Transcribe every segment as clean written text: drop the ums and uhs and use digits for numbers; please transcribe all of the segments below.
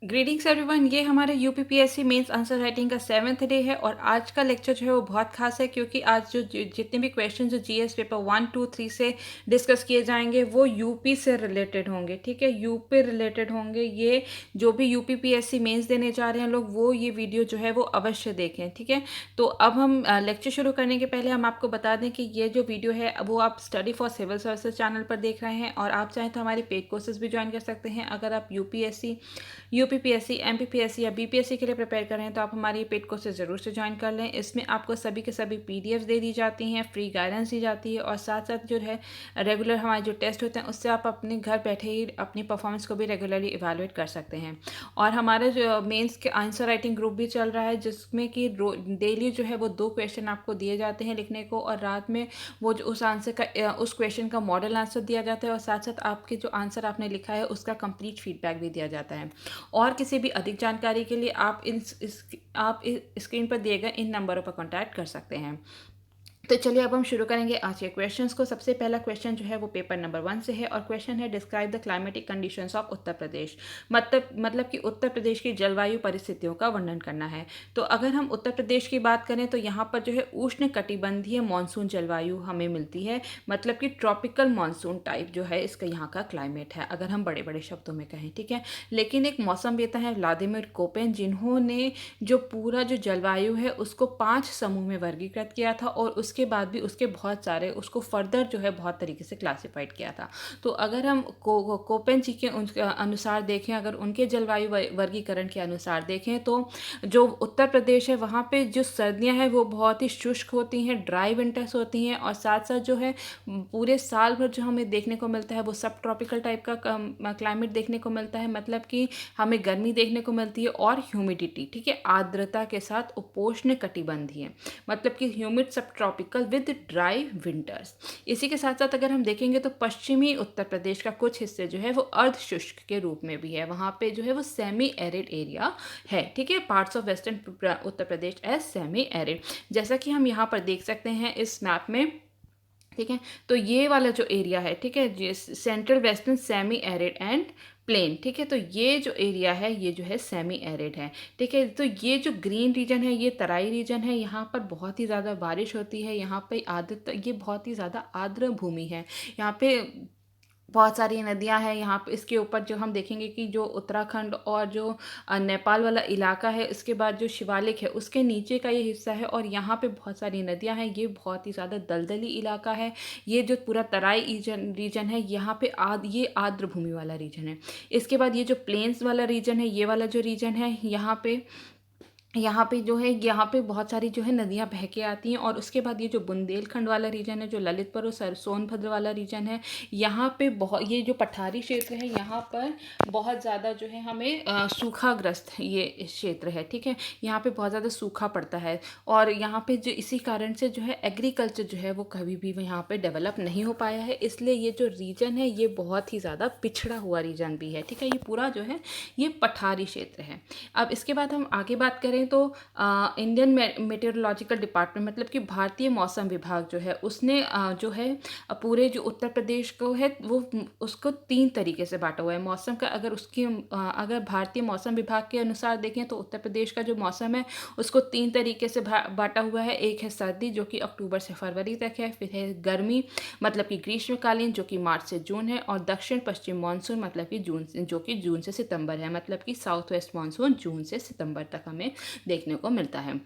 Greetings everyone, ये हमारे UPPSC mains answer writing का 7th डे है और आज का लेक्चर जो है वो बहुत खास है क्योंकि आज जो जितने भी क्वेश्चन जो जीएस पेपर 1, 2, 3 से डिस्कस किए जाएंगे वो यूपी से रिलेटेड होंगे। ठीक है, यूपी रिलेटेड होंगे। ये जो भी यूपीपीएससी मेंस देने जा रहे हैं लोग, वो ये वीडियो जो है वो अवश्य देखें। ठीक है, तो अब हम लेक्चर शुरू करने के पहले हम आपको बता दें कि ये जो वीडियो है वो आप study for civil services channel पर देख रहे हैं और आप चाहें तो हमारे पेड कोर्सेज भी ज्वाइन कर सकते हैं। अगर आप यूपीएससी, यूपीपीएससी, एमपीपीएससी या बीपीएससी के लिए प्रिपेयर कर रहे हैं तो आप हमारी पेड कोर्सेज ज़रूर से ज्वाइन कर लें। इसमें आपको सभी के सभी पीडीएफ्स दे दी जाती हैं, फ्री गाइडेंस दी जाती है और साथ साथ जो है रेगुलर हमारे जो टेस्ट होते हैं उससे आप अपने घर बैठे ही अपनी परफॉर्मेंस को भी रेगुलरली इवैल्यूएट कर सकते हैं। और हमारा जो मेंस के आंसर राइटिंग ग्रुप भी चल रहा है जिसमें कि डेली जो है वो 2 क्वेश्चन आपको दिए जाते हैं लिखने को और रात में वो जो उस आंसर का उस क्वेश्चन का मॉडल आंसर दिया जाता है और साथ साथ आपके जो आंसर आपने लिखा है उसका कंप्लीट फीडबैक भी दिया जाता है। और किसी भी अधिक जानकारी के लिए आप आप स्क्रीन पर दिए गए इन नंबरों पर कॉन्टैक्ट कर सकते हैं। तो चलिए अब हम शुरू करेंगे आज के क्वेश्चंस को। सबसे पहला क्वेश्चन जो है वो पेपर नंबर 1 से है और क्वेश्चन है describe the climatic conditions of Uttar Pradesh. मतलब कि उत्तर प्रदेश की जलवायु परिस्थितियों का वर्णन करना है। तो अगर हम उत्तर प्रदेश की बात करें तो यहाँ पर जो है उष्ण कटिबंधीय मानसून जलवायु हमें मिलती है, मतलब कि ट्रॉपिकल मानसून टाइप जो है इसका यहाँ का क्लाइमेट है, अगर हम बड़े बड़े शब्दों में कहें। ठीक है, लेकिन एक मौसमवेत्ता है व्लादिमीर कोपेन, जिन्होंने जो पूरा जो जलवायु है उसको 5 समूह में वर्गीकृत किया था और उसके बाद भी उसके बहुत सारे उसको फर्दर जो है बहुत तरीके से क्लासिफाइड किया था। तो अगर हम कोपेन जी के अनुसार देखें, अगर उनके जलवायु वर्गीकरण के अनुसार देखें तो जो उत्तर प्रदेश है वहाँ पे जो सर्दियाँ हैं वो बहुत ही शुष्क होती हैं, ड्राई विंटर्स होती हैं और साथ साथ जो है पूरे साल भर जो हमें देखने को मिलता है वो सब ट्रॉपिकल टाइप का क्लाइमेट देखने को मिलता है, मतलब कि हमें गर्मी देखने को मिलती है और ह्यूमिडिटी, ठीक है, आर्द्रता के साथ उपोष्ण कटिबंधीय, मतलब कि ह्यूमिड सब ट्रॉपिकल विद ड्राई विंटर्स। इसी के साथ साथ अगर हम देखेंगे तो पश्चिमी उत्तर प्रदेश का कुछ हिस्से जो है वो अर्ध शुष्क के रूप में भी है, वहाँ पे जो है वो सेमी एरिड एरिया है। ठीक है, parts of western Uttar Pradesh as semi arid, जैसा कि हम यहाँ पर देख सकते हैं इस मैप में। ठीक है, तो ये वाला जो एरिया है, ठीक है, central western semi arid and plain. ठीक है, तो ये जो एरिया है ये जो है सेमी एरिड है। ठीक है, तो ये जो ग्रीन रीजन है ये तराई रीजन है, यहाँ पर बहुत ही ज़्यादा बारिश होती है, यहाँ पे आर्द्रता, ये बहुत ही ज़्यादा आर्द्र भूमि है। यहाँ पे बहुत सारी नदियां हैं। यहाँ पे इसके ऊपर जो हम देखेंगे कि जो उत्तराखंड और जो नेपाल वाला इलाका है, इसके बाद जो शिवालिक है उसके नीचे का ये हिस्सा है और यहाँ पे बहुत सारी नदियां हैं। ये बहुत ही ज़्यादा दलदली इलाका है। ये जो पूरा तराई रीजन है यहाँ पे ये आर्द्र भूमि वाला रीजन है। इसके बाद ये जो प्लेन्स वाला रीजन है, ये वाला जो रीजन है, यहाँ पे जो है यहाँ पे बहुत सारी जो है नदियाँ बह के आती हैं और उसके बाद ये जो बुंदेलखंड वाला रीजन है, जो ललितपुर और सोनभद्र वाला रीजन है, यहाँ पे बहुत, ये जो पठारी क्षेत्र है यहाँ पर बहुत ज़्यादा जो है हमें सूखाग्रस्त ये क्षेत्र है। ठीक है, यहाँ पे बहुत ज़्यादा सूखा पड़ता है और यहाँ पे जो इसी कारण से जो है एग्रीकल्चर जो है वो कभी भी यहाँ पे डेवलप नहीं हो पाया है, इसलिए ये जो रीजन है ये बहुत ही ज़्यादा पिछड़ा हुआ रीजन भी है। ठीक है, ये पूरा जो है ये पठारी क्षेत्र है। अब इसके बाद हम आगे बात करें तो इंडियन मेटेरोलॉजिकल डिपार्टमेंट, मतलब कि भारतीय मौसम विभाग जो है उसने जो है पूरे जो उत्तर प्रदेश को है वो उसको 3 तरीके से बांटा हुआ है मौसम का। अगर भारतीय मौसम विभाग के अनुसार देखें तो उत्तर प्रदेश का जो मौसम है उसको 3 तरीके से बांटा हुआ है। एक है सर्दी जो कि अक्टूबर से फरवरी तक है, फिर है गर्मी मतलब कि ग्रीष्मकालीन जो कि मार्च से जून है, और दक्षिण पश्चिम मानसून मतलब कि जून से सितंबर है, मतलब कि साउथ वेस्ट मानसून जून से सितंबर तक हमें देखने को मिलता है।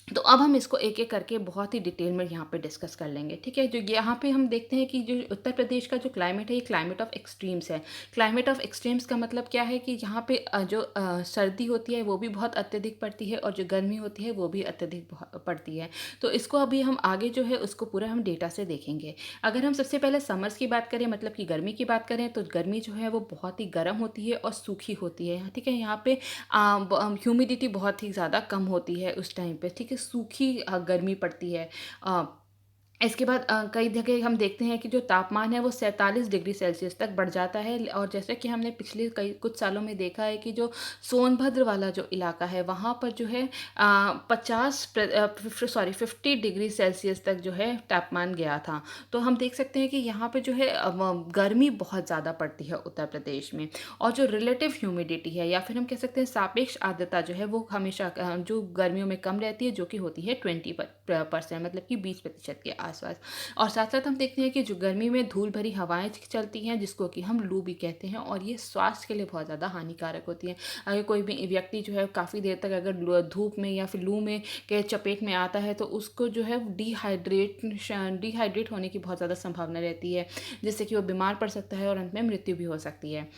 तो अब हम इसको एक एक करके बहुत ही डिटेल में यहाँ पे डिस्कस कर लेंगे। ठीक है, जो यहाँ पे हम देखते हैं कि जो उत्तर प्रदेश का जो क्लाइमेट है ये क्लाइमेट ऑफ एक्सट्रीम्स है। क्लाइमेट ऑफ एक्सट्रीम्स का मतलब क्या है कि यहाँ पे जो सर्दी होती है वो भी बहुत अत्यधिक पड़ती है और जो गर्मी होती है वो भी अत्यधिक पड़ती है। तो इसको अभी हम आगे जो है उसको पूरा हम डेटा से देखेंगे। अगर हम सबसे पहले समर्स की बात करें, मतलब कि गर्मी की बात करें, तो गर्मी जो है वो बहुत ही गर्म होती है और सूखी होती है। ठीक है, यहाँ पे ह्यूमिडिटी बहुत ही ज़्यादा कम होती है उस टाइम पे। ठीक है, सूखी गर्मी पड़ती है। इसके बाद कई जगह हम देखते हैं कि जो तापमान है वो 47 डिग्री सेल्सियस तक बढ़ जाता है। और जैसे कि हमने पिछले कई कुछ सालों में देखा है कि जो सोनभद्र वाला जो इलाका है वहाँ पर जो है 50 डिग्री सेल्सियस तक जो है तापमान गया था। तो हम देख सकते हैं कि यहाँ पे जो है गर्मी बहुत ज़्यादा पड़ती है उत्तर प्रदेश में। और जो रिलेटिव ह्यूमिडिटी है या फिर हम कह सकते हैं सापेक्ष आर्द्रता जो है वो हमेशा जो गर्मियों में कम रहती है, जो कि होती है 20%, मतलब कि 20% के आसपास। और साथ साथ हम देखते हैं कि जो गर्मी में धूल भरी हवाएं चलती हैं, जिसको कि हम लू भी कहते हैं, और ये स्वास्थ्य के लिए बहुत ज़्यादा हानिकारक होती है। अगर कोई भी व्यक्ति जो है काफ़ी देर तक अगर धूप में या फिर लू में के चपेट में आता है तो उसको जो है डिहाइड्रेट होने की बहुत ज़्यादा संभावना रहती है, जिससे कि वो बीमार पड़ सकता है और अंत में मृत्यु भी हो सकती है।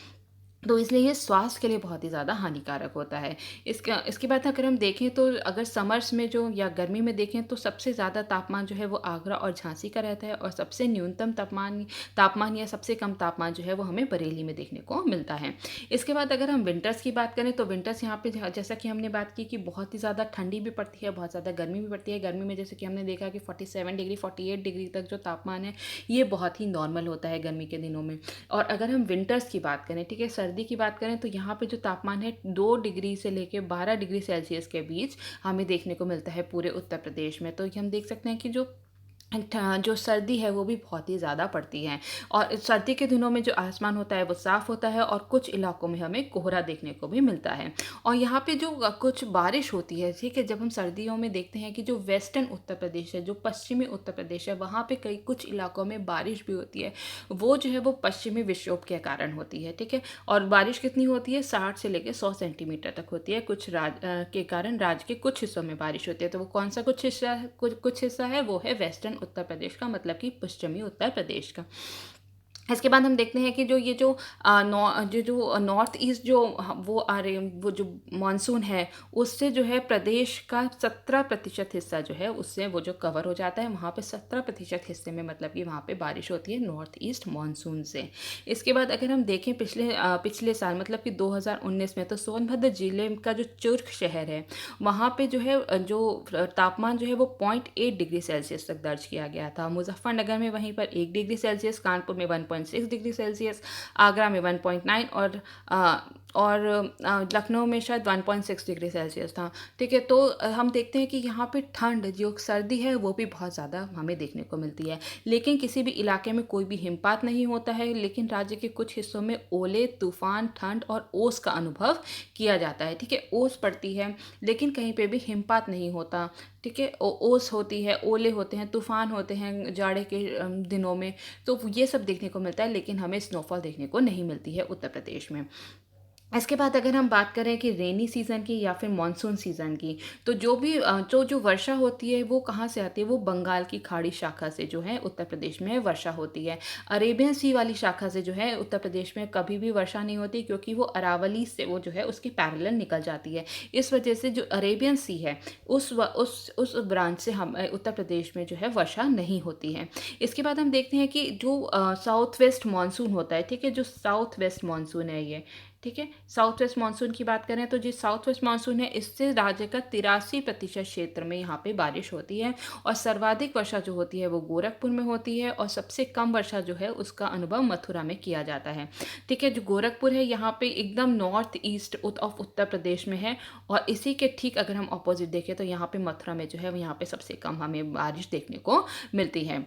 तो इसलिए ये स्वास्थ्य के लिए बहुत ही ज़्यादा हानिकारक होता है। इसके बाद अगर हम देखें तो अगर समर्स में जो या गर्मी में देखें तो सबसे ज़्यादा तापमान जो है वो आगरा और झांसी का रहता है, और सबसे न्यूनतम तापमान तापमान या सबसे कम तापमान जो है वो हमें बरेली में देखने को मिलता है। इसके बाद अगर हम विंटर्स की बात करें तो विंटर्स यहाँ पे जैसा कि हमने बात की कि बहुत ही ज़्यादा ठंडी भी पड़ती है, बहुत ज़्यादा गर्मी भी पड़ती है। गर्मी में जैसे कि हमने देखा कि 47 डिग्री 48 डिग्री तक जो तापमान है ये बहुत ही नॉर्मल होता है गर्मी के दिनों में। और अगर हम विंटर्स की बात करें, ठीक है, सर्दी की बात करें, तो यहाँ पे जो तापमान है 2 डिग्री से लेके 12 डिग्री सेल्सियस के बीच हमें देखने को मिलता है पूरे उत्तर प्रदेश में। तो ये हम देख सकते हैं कि जो सर्दी है वो भी बहुत ही ज़्यादा पड़ती है। और सर्दी के दिनों में जो आसमान होता है वो साफ़ होता है, और कुछ इलाकों में हमें कोहरा देखने को भी मिलता है। और यहाँ पे जो कुछ बारिश होती है, ठीक है, जब हम सर्दियों में देखते हैं कि जो वेस्टर्न उत्तर प्रदेश है, जो पश्चिमी उत्तर प्रदेश है, वहाँ पे कई कुछ इलाकों में बारिश भी होती है। वो जो है वो पश्चिमी विक्षोभ के कारण होती है, ठीक है। और बारिश कितनी होती है, 60 से लेकर 100 सेंटीमीटर तक होती है। कुछ के कारण राज्य के कुछ हिस्सों में बारिश होती है। तो वो कौन सा कुछ हिस्सा है, वो है वेस्टर्न उत्तर प्रदेश का, मतलब कि पश्चिमी उत्तर प्रदेश का। इसके बाद हम देखते हैं कि जो ये जो नॉर्थ ईस्ट जो वो आ रहे वो जो मानसून है उससे जो है प्रदेश का 17% हिस्सा जो है उससे वो जो कवर हो जाता है। वहाँ पे 17% हिस्से में मतलब कि वहाँ पे बारिश होती है नॉर्थ ईस्ट मानसून से। इसके बाद अगर हम देखें पिछले साल मतलब कि 2019 में, तो सोनभद्र जिले का जो चुर्क शहर है वहाँ पे जो है जो तापमान जो है वो 0.8 डिग्री सेल्सियस तक दर्ज किया गया था। मुजफ्फरनगर में वहीं पर 1 डिग्री सेल्सियस, कानपुर में 1.6 डिग्री सेल्सियस, आगरा में 1.9, और लखनऊ में शायद 1.6 डिग्री सेल्सियस था, ठीक है। तो हम देखते हैं कि यहाँ पे ठंड जो सर्दी है वो भी बहुत ज़्यादा हमें देखने को मिलती है। लेकिन किसी भी इलाके में कोई भी हिमपात नहीं होता है, लेकिन राज्य के कुछ हिस्सों में ओले, तूफान, ठंड और ओस का अनुभव किया जाता है, ठीक है। ओस पड़ती है लेकिन कहीं पे भी हिमपात नहीं होता, ठीक है। ओस होती है, ओले होते हैं, तूफान होते हैं जाड़े के दिनों में। तो ये सब देखने को मिलता है, लेकिन हमें स्नोफॉल देखने को नहीं मिलती है उत्तर प्रदेश में। इसके बाद अगर हम बात करें कि रेनी सीज़न की या फिर मानसून सीज़न की, तो जो वर्षा होती है वो कहाँ से आती है, वो बंगाल की खाड़ी शाखा से जो है उत्तर प्रदेश में वर्षा होती है। अरेबियन सी वाली शाखा से जो है उत्तर प्रदेश में कभी भी वर्षा नहीं होती, क्योंकि वो अरावली से वो जो है उसकी पैरेलल निकल जाती है। इस वजह से जो अरेबियन सी है उस ब्रांच से हम उत्तर प्रदेश में जो है वर्षा नहीं होती है। इसके बाद हम देखते हैं कि जो साउथ वेस्ट मानसून होता है, ठीक है, जो साउथ वेस्ट मानसून है ये, ठीक है, साउथ वेस्ट मानसून की बात करें तो जो साउथ वेस्ट मानसून है इससे राज्य का 83% क्षेत्र में यहाँ पे बारिश होती है। और सर्वाधिक वर्षा जो होती है वो गोरखपुर में होती है, और सबसे कम वर्षा जो है उसका अनुभव मथुरा में किया जाता है, ठीक है। जो गोरखपुर है यहाँ पे एकदम नॉर्थ ईस्ट ऑफ उत्तर प्रदेश में है, और इसी के ठीक अगर हम अपोजिट देखें तो यहाँ पे मथुरा में जो है यहाँ पे सबसे कम हमें बारिश देखने को मिलती है।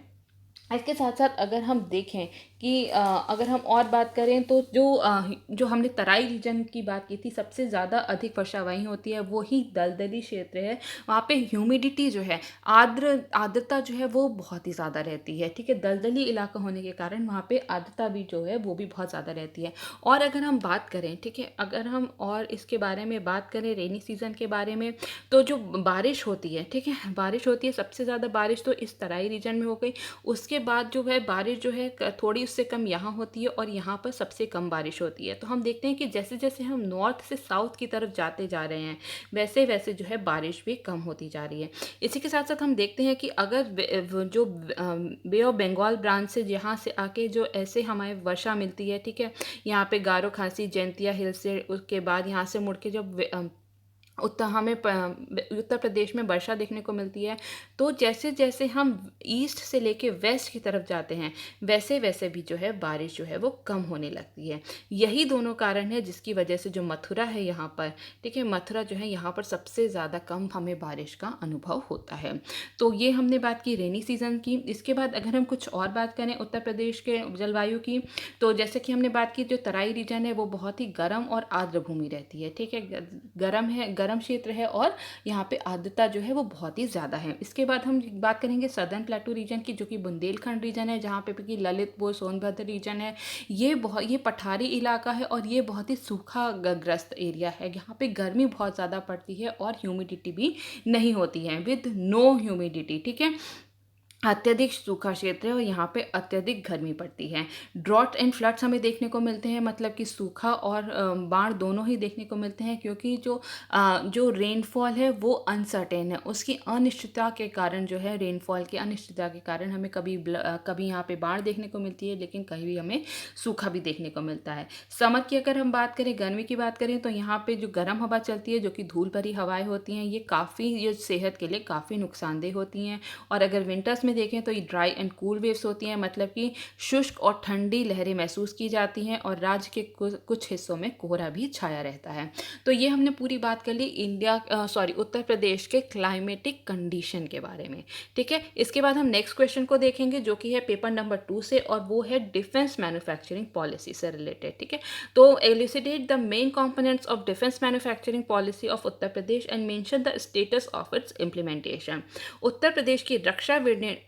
इसके साथ साथ अगर हम देखें कि अगर हम और बात करें तो जो हमने तराई रीजन की बात की थी, सबसे ज़्यादा अधिक वर्षा वहीं होती है, वो ही दलदली क्षेत्र है। वहाँ पे ह्यूमिडिटी जो है, आर्द्रता जो है वो बहुत ही ज़्यादा रहती है, ठीक है। दलदली इलाका होने के कारण वहाँ पे आर्द्रता भी जो है वो भी बहुत ज़्यादा रहती है। और अगर हम बात करें, ठीक है, अगर हम और इसके बारे में बात करें रेनी सीज़न के बारे में, तो जो बारिश होती है, ठीक है, बारिश होती है, सबसे ज़्यादा बारिश तो इस तराई रीजन में हो गई। उसके बाद जो है बारिश जो है थोड़ी उससे कम यहाँ होती है, और यहाँ पर सबसे कम बारिश होती है। तो हम देखते हैं कि जैसे जैसे हम नॉर्थ से साउथ की तरफ जाते जा रहे हैं वैसे वैसे जो है बारिश भी कम होती जा रही है। इसी के साथ साथ हम देखते हैं कि अगर जो बे ऑफ बंगाल ब्रांच से यहाँ से आके जो ऐसे हमें वर्षा मिलती है, ठीक है, यहाँ पे गारो खासी जैंतिया हिल से, उसके बाद यहाँ से मुड़ के जब उत्तर प्रदेश में वर्षा देखने को मिलती है। तो जैसे-जैसे हम ईस्ट से लेके वेस्ट की तरफ जाते हैं, वैसे-वैसे भी जो है बारिश जो है वो कम होने लगती है। यही दोनों कारण है जिसकी वजह से जो मथुरा है यहाँ पर, ठीक है, मथुरा जो है यहाँ पर सबसे ज़्यादा कम हमें बारिश का अनुभव होता है। तो ये हमने बात की रेनी सीज़न की। इसके बाद अगर हम कुछ और बात करें उत्तर प्रदेश के जलवायु की, तो जैसे कि हमने बात की, जो तराई रीजन है वो बहुत ही गर्म और आर्द्र भूमि रहती है, ठीक है। गर्म क्षेत्र है और यहाँ पे आर्द्रता जो है वो बहुत ही ज़्यादा है। इसके बाद हम बात करेंगे सदर्न प्लेटू रीजन की, जो कि बुंदेलखंड रीजन है, जहाँ पे कि ललितपुर सोनभद्र रीजन है। ये पठारी इलाका है और ये बहुत ही सूखा ग्रस्त एरिया है। यहाँ पे गर्मी बहुत ज़्यादा पड़ती है और ह्यूमिडिटी भी नहीं होती है, विद नो ह्यूमिडिटी, ठीक है। अत्यधिक सूखा क्षेत्र है और यहाँ पे अत्यधिक गर्मी पड़ती है। ड्रॉट एंड फ्लड्स हमें देखने को मिलते हैं, मतलब कि सूखा और बाढ़ दोनों ही देखने को मिलते हैं, क्योंकि जो रेनफॉल है वो अनसर्टेन है। उसकी अनिश्चितता के कारण जो है, रेनफॉल की अनिश्चितता के कारण हमें कभी यहाँ पे बाढ़ देखने को मिलती है, लेकिन कहीं भी हमें सूखा भी देखने को मिलता है। समर की अगर हम बात करें, गर्मी की बात करें, तो यहाँ पे जो गर्म हवा चलती है, जो कि धूल भरी हवाएं होती हैं, ये सेहत के लिए काफ़ी नुकसानदेह होती हैं। और अगर विंटर्स में देखें तो ये ड्राई एंड कूल वेव्स होती हैं, मतलब कि शुष्क और ठंडी लहरें महसूस की जाती हैं और राज्य के कुछ हिस्सों में कोहरा भी छाया रहता है। तो ये हमने पूरी बात कर ली उत्तर प्रदेश के क्लाइमेटिक कंडीशन के बारे में, ठीक है। इसके बाद हम नेक्स्ट क्वेश्चन को देखेंगे, जो कि है पेपर नंबर 2 से, और वो है डिफेंस मैन्युफैक्चरिंग पॉलिसी से रिलेटेड, ठीक है। तो elucidate the main components of defence manufacturing policy of Uttar Pradesh and mention the status of its implementation. Uttar Pradesh की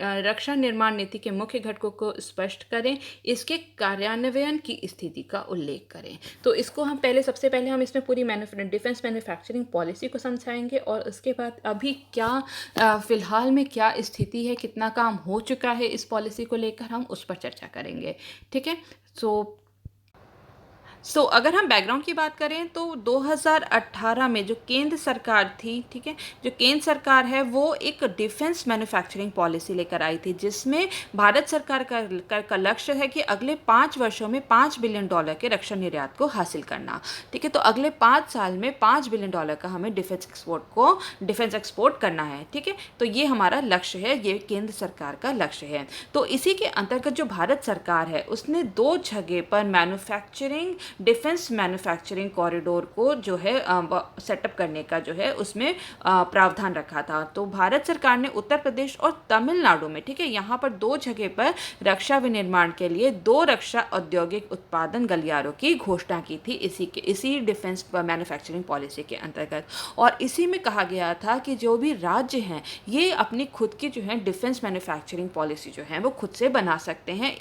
रक्षा निर्माण नीति के मुख्य घटकों को स्पष्ट करें, इसके कार्यान्वयन की स्थिति का उल्लेख करें। तो इसको हम सबसे पहले हम इसमें पूरी डिफेंस मैन्युफैक्चरिंग पॉलिसी को समझाएंगे, और उसके बाद अभी क्या फिलहाल में क्या स्थिति है, कितना काम हो चुका है इस पॉलिसी को लेकर, हम उस पर चर्चा करेंगे, ठीक है। अगर हम बैकग्राउंड की बात करें तो 2018 में जो केंद्र सरकार थी, ठीक है, जो केंद्र सरकार है वो एक डिफेंस मैन्युफैक्चरिंग पॉलिसी लेकर आई थी, जिसमें भारत सरकार का लक्ष्य है कि अगले 5 वर्षों में $5 बिलियन के रक्षा निर्यात को हासिल करना, ठीक है। तो अगले 5 साल में $5 बिलियन का हमें डिफेंस एक्सपोर्ट करना है, ठीक है। तो ये हमारा लक्ष्य है, ये केंद्र सरकार का लक्ष्य है। तो इसी के अंतर्गत जो भारत सरकार है उसने 2 जगह पर डिफेंस मैन्युफैक्चरिंग कॉरिडोर को जो है सेटअप करने का जो है उसमें प्रावधान रखा था। तो भारत सरकार ने उत्तर प्रदेश और तमिलनाडु में, ठीक है, यहाँ पर 2 जगह पर रक्षा विनिर्माण के लिए 2 रक्षा औद्योगिक उत्पादन गलियारों की घोषणा की थी, इसी डिफेंस मैन्युफैक्चरिंग पॉलिसी के अंतर्गत। और इसी में कहा गया था कि जो भी राज्य हैं ये अपनी खुद की जो है डिफेंस मैन्युफैक्चरिंग पॉलिसी जो है वो खुद से बना सकते हैं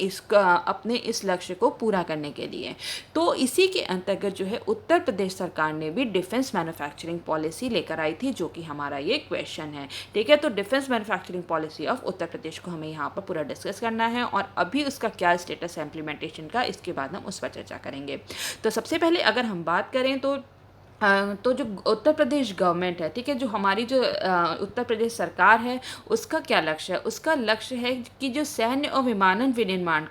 अपने इस लक्ष्य को पूरा करने के लिए। तो इसी के अंतर्गत जो है उत्तर प्रदेश सरकार ने भी डिफेंस मैन्युफैक्चरिंग पॉलिसी लेकर आई थी, जो कि हमारा ये क्वेश्चन है, ठीक है। तो defence manufacturing policy of Uttar प्रदेश को हमें यहाँ पर पूरा डिस्कस करना है, और अभी उसका क्या स्टेटस है इम्प्लीमेंटेशन का, इसके बाद हम उस पर चर्चा करेंगे। तो सबसे पहले अगर हम बात करें तो जो उत्तर प्रदेश गवर्नमेंट है, ठीक है, जो हमारी जो उत्तर प्रदेश सरकार है उसका क्या लक्ष्य है, उसका लक्ष्य है कि जो सैन्य और विमानन विनिर्माण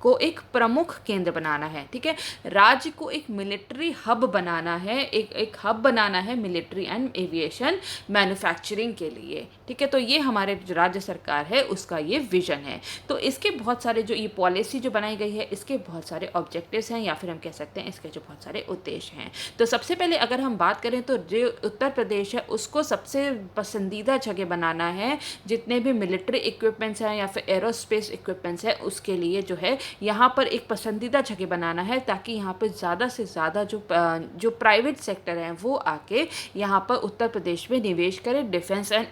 को एक प्रमुख केंद्र बनाना है, ठीक है। राज्य को एक मिलिट्री हब बनाना है, एक हब बनाना है मिलिट्री एंड एविएशन मैन्युफैक्चरिंग के लिए, ठीक है। तो ये हमारे जो राज्य सरकार है उसका ये विजन है। तो इसके बहुत सारे जो ये पॉलिसी जो बनाई गई है, इसके बहुत सारे ऑब्जेक्टिव्स हैं, या फिर हम कह सकते हैं इसके जो बहुत सारे उद्देश्य हैं। तो सबसे पहले अगर हम बात करें तो जो उत्तर प्रदेश है उसको सबसे पसंदीदा जगह बनाना है, जितने भी मिलिट्री इक्विपमेंट्स हैं या फिर एरोस्पेस इक्विपमेंट्स है उसके लिए जो है यहाँ पर एक पसंदीदा जगह बनाना है, ताकि यहाँ पर ज़्यादा से ज़्यादा जो प्राइवेट सेक्टर हैं वो आके यहाँ पर उत्तर प्रदेश में निवेश करें डिफेंस एंड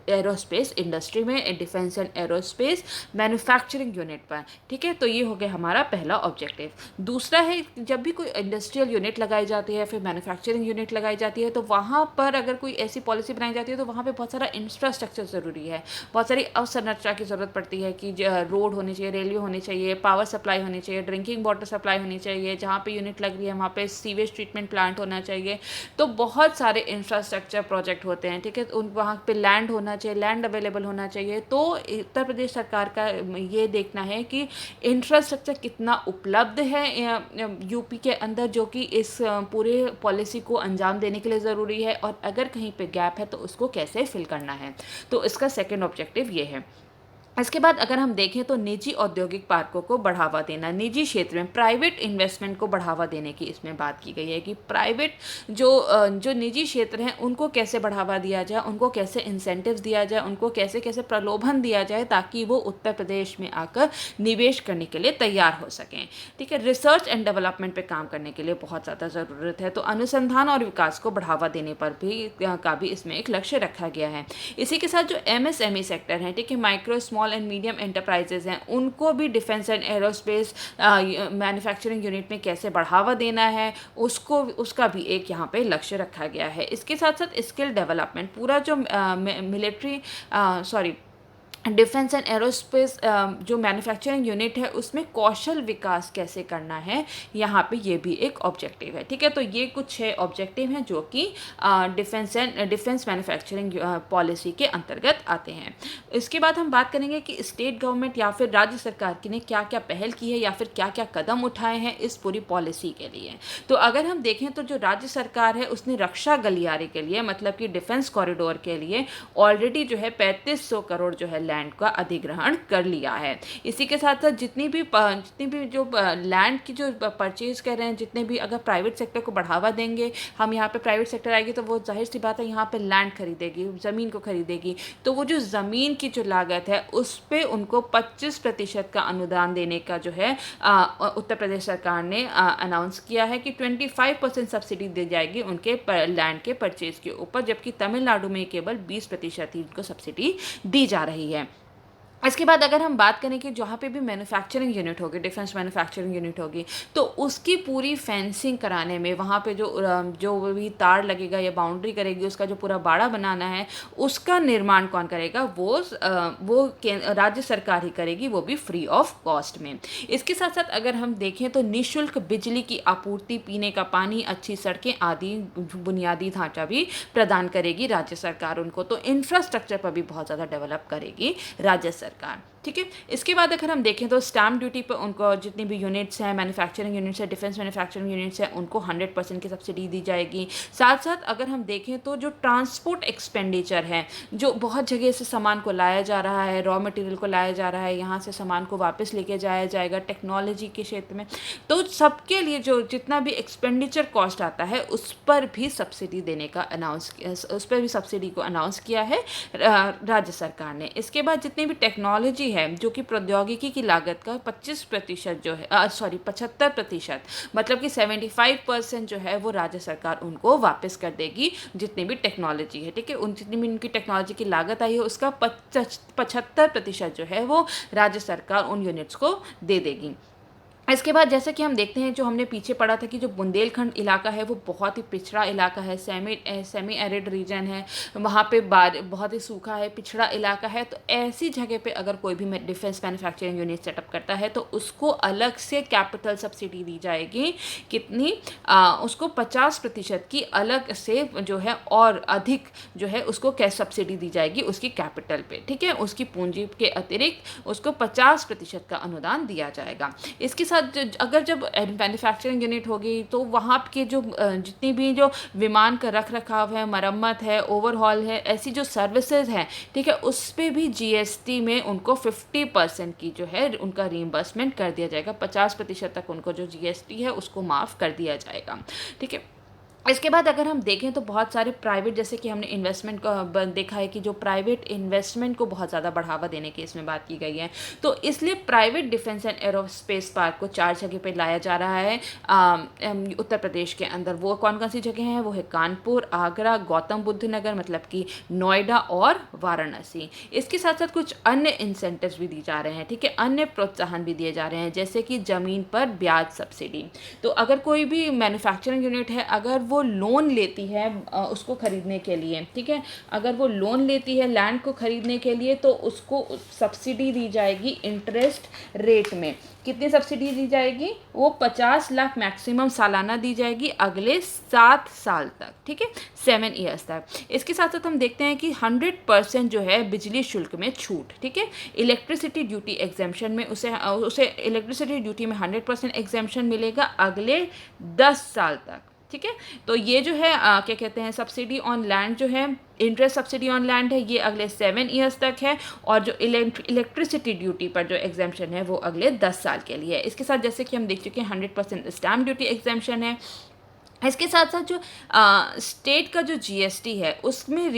एरोस्पेस इंडस्ट्री में, defence and aerospace manufacturing unit पर, ठीक है। तो ये हो गया हमारा पहला ऑब्जेक्टिव। दूसरा है, जब भी कोई इंडस्ट्रियल यूनिट लगाई जाती है, फिर मैन्युफैक्चरिंग यूनिट लगाई जाती है, तो वहाँ पर अगर कोई ऐसी पॉलिसी बनाई जाती है तो वहाँ पे बहुत सारा इंफ्रास्ट्रक्चर ज़रूरी है, बहुत सारी अवसंरचना की ज़रूरत पड़ती है कि रोड होनी चाहिए, रेलवे होनी चाहिए, पावर सप्लाई होनी चाहिए, ड्रिंकिंग वाटर सप्लाई होनी चाहिए, जहाँ पे यूनिट लग रही है वहाँ पे सीवेज ट्रीटमेंट प्लांट होना चाहिए। तो बहुत सारे इंफ्रास्ट्रक्चर प्रोजेक्ट होते हैं, ठीक है। वहाँ पे लैंड होना चाहिए, लैंड अवेलेबल होना चाहिए। तो उत्तर प्रदेश सरकार का ये देखना है कि इंफ्रास्ट्रक्चर कितना उपलब्ध है यूपी के अंदर, जो कि इस पूरे पॉलिसी पॉलिसी को अंजाम देने के लिए ज़रूरी है, और अगर कहीं पे गैप है तो उसको कैसे फिल करना है। तो इसका सेकेंड ऑब्जेक्टिव ये है। इसके बाद अगर हम देखें तो निजी औद्योगिक पार्कों को बढ़ावा देना, निजी क्षेत्र में प्राइवेट इन्वेस्टमेंट को बढ़ावा देने की इसमें बात की गई है कि प्राइवेट जो निजी क्षेत्र हैं उनको कैसे बढ़ावा दिया जाए, उनको कैसे इंसेंटिव्स दिया जाए, उनको कैसे कैसे प्रलोभन दिया जाए ताकि वो उत्तर प्रदेश में आकर निवेश करने के लिए तैयार हो सकें। ठीक है, रिसर्च एंड डेवलपमेंट पे काम करने के लिए बहुत ज़्यादा ज़रूरत है, तो अनुसंधान और विकास को बढ़ावा देने पर भी का भी इसमें एक लक्ष्य रखा गया है। इसी के साथ जो एमएसएमई सेक्टर है, ठीक है, micro small and medium enterprises हैं, उनको भी defence and aerospace manufacturing unit में कैसे बढ़ावा देना है, उसका भी एक यहाँ पे लक्ष्य रखा गया है। इसके साथ साथ स्किल डेवलपमेंट, पूरा जो मिलिट्री डिफेंस एंड एरोस्पेस जो मैन्युफैक्चरिंग यूनिट है उसमें कौशल विकास कैसे करना है, यहाँ पे ये भी एक ऑब्जेक्टिव है। ठीक है, तो ये कुछ 6 ऑब्जेक्टिव हैं जो कि डिफेंस मैन्युफैक्चरिंग पॉलिसी के अंतर्गत आते हैं। इसके बाद हम बात करेंगे कि स्टेट गवर्नमेंट या फिर राज्य सरकार ने क्या क्या पहल की है या फिर क्या क्या कदम उठाए हैं इस पूरी पॉलिसी के लिए। तो अगर हम देखें तो जो राज्य सरकार है उसने रक्षा गलियारे के लिए, मतलब कि डिफेंस कॉरिडोर के लिए ऑलरेडी जो है 3500 करोड़ जो है लैंड का अधिग्रहण कर लिया है। इसी के साथ साथ जितनी भी जो लैंड की जो परचेज कर रहे हैं, जितने भी अगर प्राइवेट सेक्टर को बढ़ावा देंगे, हम यहाँ पे प्राइवेट सेक्टर आएगी तो वो जाहिर सी बात है यहाँ पे लैंड खरीदेगी, ज़मीन को खरीदेगी, तो वो जो ज़मीन की जो लागत है उस पर उनको 25% का अनुदान देने का जो है उत्तर प्रदेश सरकार ने अनाउंस किया है कि 25% सब्सिडी दी जाएगी उनके लैंड के परचेज के ऊपर, जबकि तमिलनाडु में केवल 20% ही उनको सब्सिडी दी जा रही है। इसके बाद अगर हम बात करें कि जहाँ पे भी मैन्युफैक्चरिंग यूनिट होगी, डिफेंस मैन्युफैक्चरिंग यूनिट होगी, तो उसकी पूरी फेंसिंग कराने में, वहाँ पे जो भी तार लगेगा या बाउंड्री करेगी, उसका जो पूरा बाड़ा बनाना है उसका निर्माण कौन करेगा, वो राज्य सरकार ही करेगी, वो भी फ्री ऑफ कॉस्ट में। इसके साथ साथ अगर हम देखें तो निःशुल्क बिजली की आपूर्ति, पीने का पानी, अच्छी सड़कें आदि बुनियादी ढांचा भी प्रदान करेगी राज्य सरकार उनको, तो इंफ्रास्ट्रक्चर पर भी बहुत ज़्यादा डेवलप करेगी राज्य सरकार। ठीक है, इसके बाद अगर हम देखें तो स्टैम्प ड्यूटी पर उनको जितनी भी यूनिट्स हैं, मैन्युफैक्चरिंग यूनिट्स है, डिफेंस मैन्युफैक्चरिंग यूनिट्स हैं, उनको 100% की सब्सिडी दी जाएगी। साथ साथ अगर हम देखें तो जो ट्रांसपोर्ट एक्सपेंडिचर है, जो बहुत जगह से सामान को लाया जा रहा है, रॉ मटेरियल को लाया जा रहा है, यहाँ से सामान को वापस लेके जाया जाएगा टेक्नोलॉजी के क्षेत्र में, तो सबके लिए जो जितना भी एक्सपेंडिचर कॉस्ट आता है उस पर भी सब्सिडी देने का उस पर भी सब्सिडी को अनाउंस किया है राज्य सरकार ने। इसके बाद जितनी भी टेक्नोलॉजी है, जो कि प्रौद्योगिकी की लागत का 25% जो है 75%, मतलब कि 75% जो है वो राज्य सरकार उनको वापस कर देगी, जितनी भी टेक्नोलॉजी है। ठीक है, उन जितनी भी उनकी टेक्नोलॉजी की लागत आई है उसका 75% जो है वो राज्य सरकार उन यूनिट्स को दे देगी। इसके बाद जैसे कि हम देखते हैं, जो हमने पीछे पढ़ा था कि जो बुंदेलखंड इलाका है वो बहुत ही पिछड़ा इलाका है, सेमी एरिड रीजन है, वहाँ पे बहुत ही सूखा है, पिछड़ा इलाका है, तो ऐसी जगह पे अगर कोई भी डिफेंस मैन्युफैक्चरिंग यूनिट सेटअप करता है तो उसको अलग से कैपिटल सब्सिडी दी जाएगी। कितनी? उसको 50% की अलग से जो है और अधिक जो है उसको कैश सब्सिडी दी जाएगी उसकी कैपिटल पे। ठीक है, उसकी पूंजी के अतिरिक्त उसको 50% का अनुदान दिया जाएगा। इसके अगर जब मैन्युफैक्चरिंग यूनिट होगी तो वहाँ के जो जितनी भी जो विमान का रख रखाव है, मरम्मत है, ओवरहॉल है, ऐसी जो सर्विसेज हैं, ठीक है, उस पर भी जीएसटी में उनको 50% की जो है उनका रीइंबर्समेंट कर दिया जाएगा। 50% तक उनको जो जीएसटी है उसको माफ़ कर दिया जाएगा। ठीक है, इसके बाद अगर हम देखें तो बहुत सारे प्राइवेट, जैसे कि हमने इन्वेस्टमेंट को देखा है कि जो प्राइवेट इन्वेस्टमेंट को बहुत ज़्यादा बढ़ावा देने की इसमें बात की गई है, तो इसलिए private defence and aerospace park को 4 जगह पे लाया जा रहा है उत्तर प्रदेश के अंदर। वो कौन कौन सी जगह हैं? वो है कानपुर, आगरा, गौतम बुद्ध नगर मतलब कि नोएडा और वाराणसी। इसके साथ साथ कुछ अन्य इंसेंटिव्स भी दिए जा रहे हैं। ठीक है, अन्य प्रोत्साहन भी दिए जा रहे हैं, जैसे कि ज़मीन पर ब्याज सब्सिडी। तो अगर कोई भी मैन्युफैक्चरिंग यूनिट है, अगर वो लोन लेती है उसको खरीदने के लिए, ठीक है, अगर वो लोन लेती है लैंड को खरीदने के लिए, तो उसको सब्सिडी दी जाएगी इंटरेस्ट रेट में। कितनी सब्सिडी दी जाएगी? वो 50 लाख मैक्सिमम सालाना दी जाएगी अगले 7 साल तक। ठीक है, 7 ईयर्स तक। इसके साथ साथ हम देखते हैं कि 100% जो है बिजली शुल्क में छूट। ठीक है, इलेक्ट्रिसिटी ड्यूटी एग्जेम्पशन में उसे इलेक्ट्रिसिटी ड्यूटी में 100% एग्जेम्पशन मिलेगा अगले 10 साल तक। ठीक है। तो ये जो है क्या कहते हैं, सब्सिडी ऑन लैंड जो है, इंटरेस्ट सब्सिडी ऑन लैंड है, ये अगले 7 ईयर्स तक है। और जो इलेक्ट्रिसिटी ड्यूटी पर जो एग्जाम्पशन है वो अगले 10 साल के लिए है। इसके साथ जैसे कि हम देख चुके हैं 100% स्टैम्प ड्यूटी एग्जाम्पशन है। इसके साथ साथ जो स्टेट का जो जीएसटी है उसमें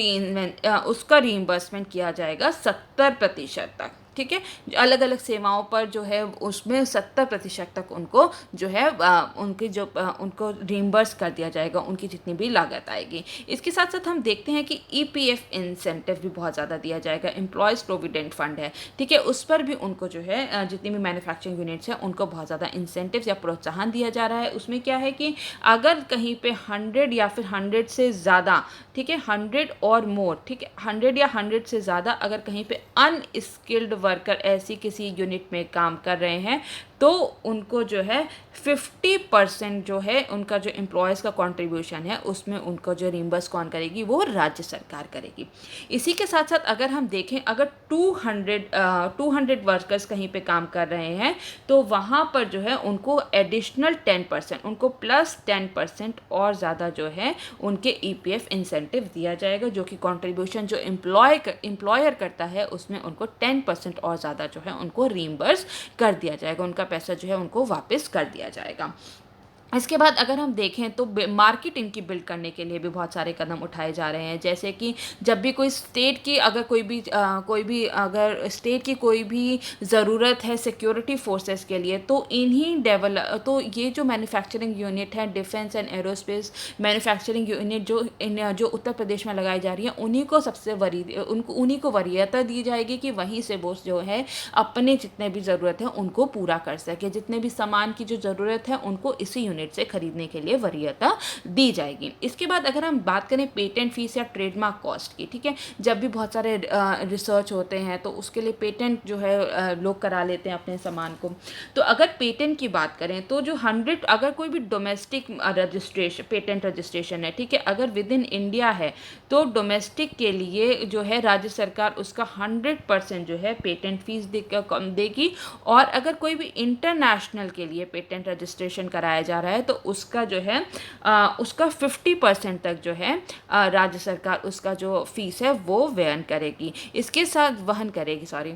उसका रीइंबर्समेंट किया जाएगा 70% तक, ठीक है। अलग अलग सेवाओं पर जो है उसमें 70% तक उनको जो है उनको रीइंबर्स कर दिया जाएगा, उनकी जितनी भी लागत आएगी। इसके साथ साथ हम देखते हैं कि ईपीएफ इंसेंटिव भी बहुत ज़्यादा दिया जाएगा। एम्प्लॉयज़ प्रोविडेंट फंड है, ठीक है, उस पर भी उनको जो है जितनी भी मैन्युफैक्चरिंग यूनिट्स हैं उनको बहुत ज़्यादा इंसेंटिव या प्रोत्साहन दिया जा रहा है। उसमें क्या है कि अगर कहीं पे 100 या फिर 100 से ज़्यादा, ठीक है, 100 और मोर, ठीक है, 100 या 100 से ज़्यादा अगर कहीं पे अनस्किल्ड वर्कर ऐसी किसी यूनिट में काम कर रहे हैं तो उनको जो है 50% जो है उनका जो एम्प्लॉयज़ का कंट्रीब्यूशन है उसमें उनको जो रिम्बर्स कौन करेगी, वो राज्य सरकार करेगी। इसी के साथ साथ अगर हम देखें, अगर 200 वर्कर्स कहीं पे काम कर रहे हैं तो वहाँ पर जो है उनको एडिशनल 10%, उनको प्लस 10% और ज़्यादा जो है उनके ईपीएफ इंसेंटिव दिया जाएगा, जो कि कंट्रीब्यूशन जो एम्प्लॉयर करता है उसमें उनको 10% और ज़्यादा जो है उनको रीइंबर्स कर दिया जाएगा, उनका पैसा जो है उनको वापस कर दिया जाएगा। इसके बाद अगर हम देखें तो मार्केट इनकी बिल्ड करने के लिए भी बहुत सारे कदम उठाए जा रहे हैं। जैसे कि जब भी कोई स्टेट की अगर कोई भी अगर स्टेट की कोई भी ज़रूरत है सिक्योरिटी फोर्सेस के लिए तो ये जो मैन्युफैक्चरिंग यूनिट है, defence and aerospace manufacturing unit जो उत्तर प्रदेश में लगाई जा रही है उन्हीं को वरीयता दी जाएगी कि वहीं से वो जो है अपने जितने भी ज़रूरत है उनको पूरा कर सके। जितने भी सामान की जो ज़रूरत है उनको इसी यूनिट से खरीदने के लिए वरीयता दी जाएगी। इसके बाद अगर हम बात करें पेटेंट फीस या ट्रेडमार्क कॉस्ट की, ठीक है, जब भी बहुत सारे रिसर्च होते हैं तो उसके लिए पेटेंट जो है लोग करा लेते हैं अपने सामान को। तो अगर पेटेंट की बात करें तो जो 100 अगर कोई भी डोमेस्टिक पेटेंट रजिस्ट्रेशन है, ठीक है, अगर विद इन इंडिया है तो डोमेस्टिक के लिए जो है राज्य सरकार उसका 100% जो है पेटेंट फीस देगी। और अगर कोई भी इंटरनेशनल के लिए पेटेंट रजिस्ट्रेशन कराया जा रहा है तो उसका जो है उसका 50% तक जो है राज्य सरकार उसका जो फीस है वो वहन करेगी सॉरी।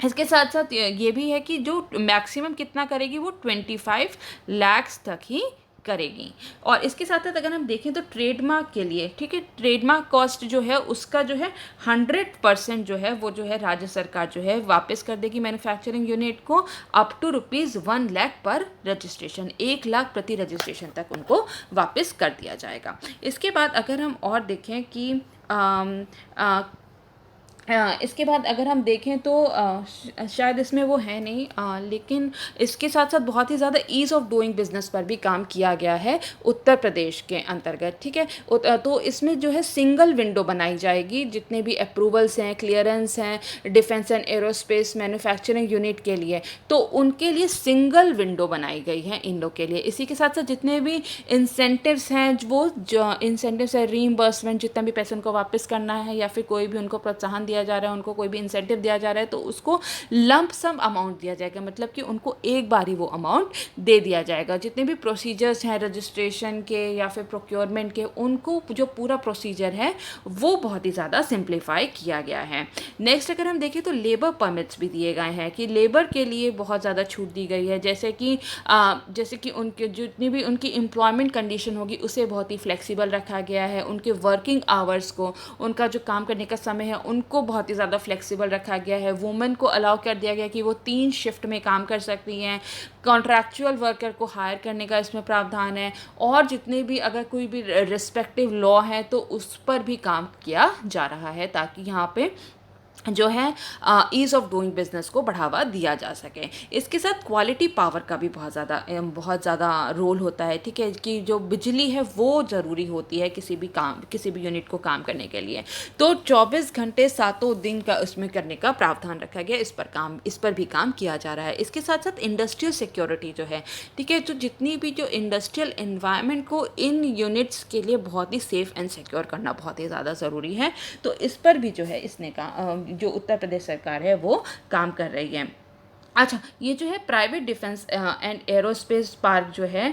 इसके साथ साथ ये भी है कि जो मैक्सिमम कितना करेगी वो 25 लाख तक ही करेगी। और इसके साथ साथ अगर हम देखें तो ट्रेडमार्क के लिए, ठीक है, ट्रेडमार्क कॉस्ट जो है उसका जो है 100% जो है वो जो है राज्य सरकार जो है वापस कर देगी मैन्युफैक्चरिंग यूनिट को, अप टू ₹1 लाख पर रजिस्ट्रेशन, 1 लाख प्रति रजिस्ट्रेशन तक उनको वापस कर दिया जाएगा। इसके बाद अगर हम और देखें कि इसके बाद अगर हम देखें तो शायद इसमें वो है नहीं, लेकिन इसके साथ साथ बहुत ही ज़्यादा ईज़ ऑफ डूइंग बिजनेस पर भी काम किया गया है उत्तर प्रदेश के अंतर्गत, ठीक है। तो इसमें जो है सिंगल विंडो बनाई जाएगी, जितने भी अप्रूवल्स हैं, क्लियरेंस हैं defence and aerospace manufacturing unit के लिए, तो उनके लिए सिंगल विंडो बनाई गई है इन लोग के लिए। इसी के साथ साथ जितने भी इंसेंटिव्स हैं, वो जो इंसेंटिव्स है, रीइंबर्समेंट, जितना भी पैसे उनको वापस करना है या फिर कोई भी उनको प्रोत्साहन दिया जा रहा है, उनको कोई भी इंसेंटिव दिया जा रहा है तो उसको लंप सम अमाउंट दिया जाएगा, मतलब कि उनको एक बार ही वो अमाउंट दे दिया जाएगा। जितने भी प्रोसीजर्स हैं रजिस्ट्रेशन के या फिर प्रोक्योरमेंट के, उनको जो पूरा प्रोसीजर है वो बहुत ही ज़्यादा सिंप्लीफाई किया गया है। नेक्स्ट अगर हम देखें तो लेबर परमिट्स भी दिए गए हैं कि लेबर के लिए बहुत ज़्यादा छूट दी गई है। जैसे कि उनके जितनी भी उनकी एम्प्लॉयमेंट कंडीशन होगी उसे बहुत ही फ्लेक्सिबल रखा गया है। उनके वर्किंग आवर्स को, उनका जो काम करने का समय है उनको बहुत ही ज़्यादा फ्लेक्सिबल रखा गया है। वुमेन को अलाउ कर दिया गया कि वो 3 शिफ्ट में काम कर सकती हैं। कॉन्ट्रैक्चुअल वर्कर को हायर करने का इसमें प्रावधान है। और जितने भी अगर कोई भी रिस्पेक्टिव लॉ है तो उस पर भी काम किया जा रहा है ताकि यहाँ पे जो है ईज़ ऑफ डूइंग बिजनेस को बढ़ावा दिया जा सके। इसके साथ क्वालिटी पावर का भी बहुत ज़्यादा रोल होता है, ठीक है, कि जो बिजली है वो ज़रूरी होती है किसी भी यूनिट को काम करने के लिए। तो 24 घंटे 7 दिन का उसमें करने का प्रावधान रखा गया। इस पर भी काम किया जा रहा है। इसके साथ साथ इंडस्ट्रियल सिक्योरिटी जो है, ठीक है, तो जितनी भी जो इंडस्ट्रियल एनवायरनमेंट को इन यूनिट्स के लिए बहुत ही सेफ़ एंड सिक्योर करना बहुत ही ज़्यादा ज़रूरी है। तो इस पर भी जो है जो उत्तर प्रदेश सरकार है वो काम कर रही है। अच्छा, ये जो है private defence and aerospace park जो है,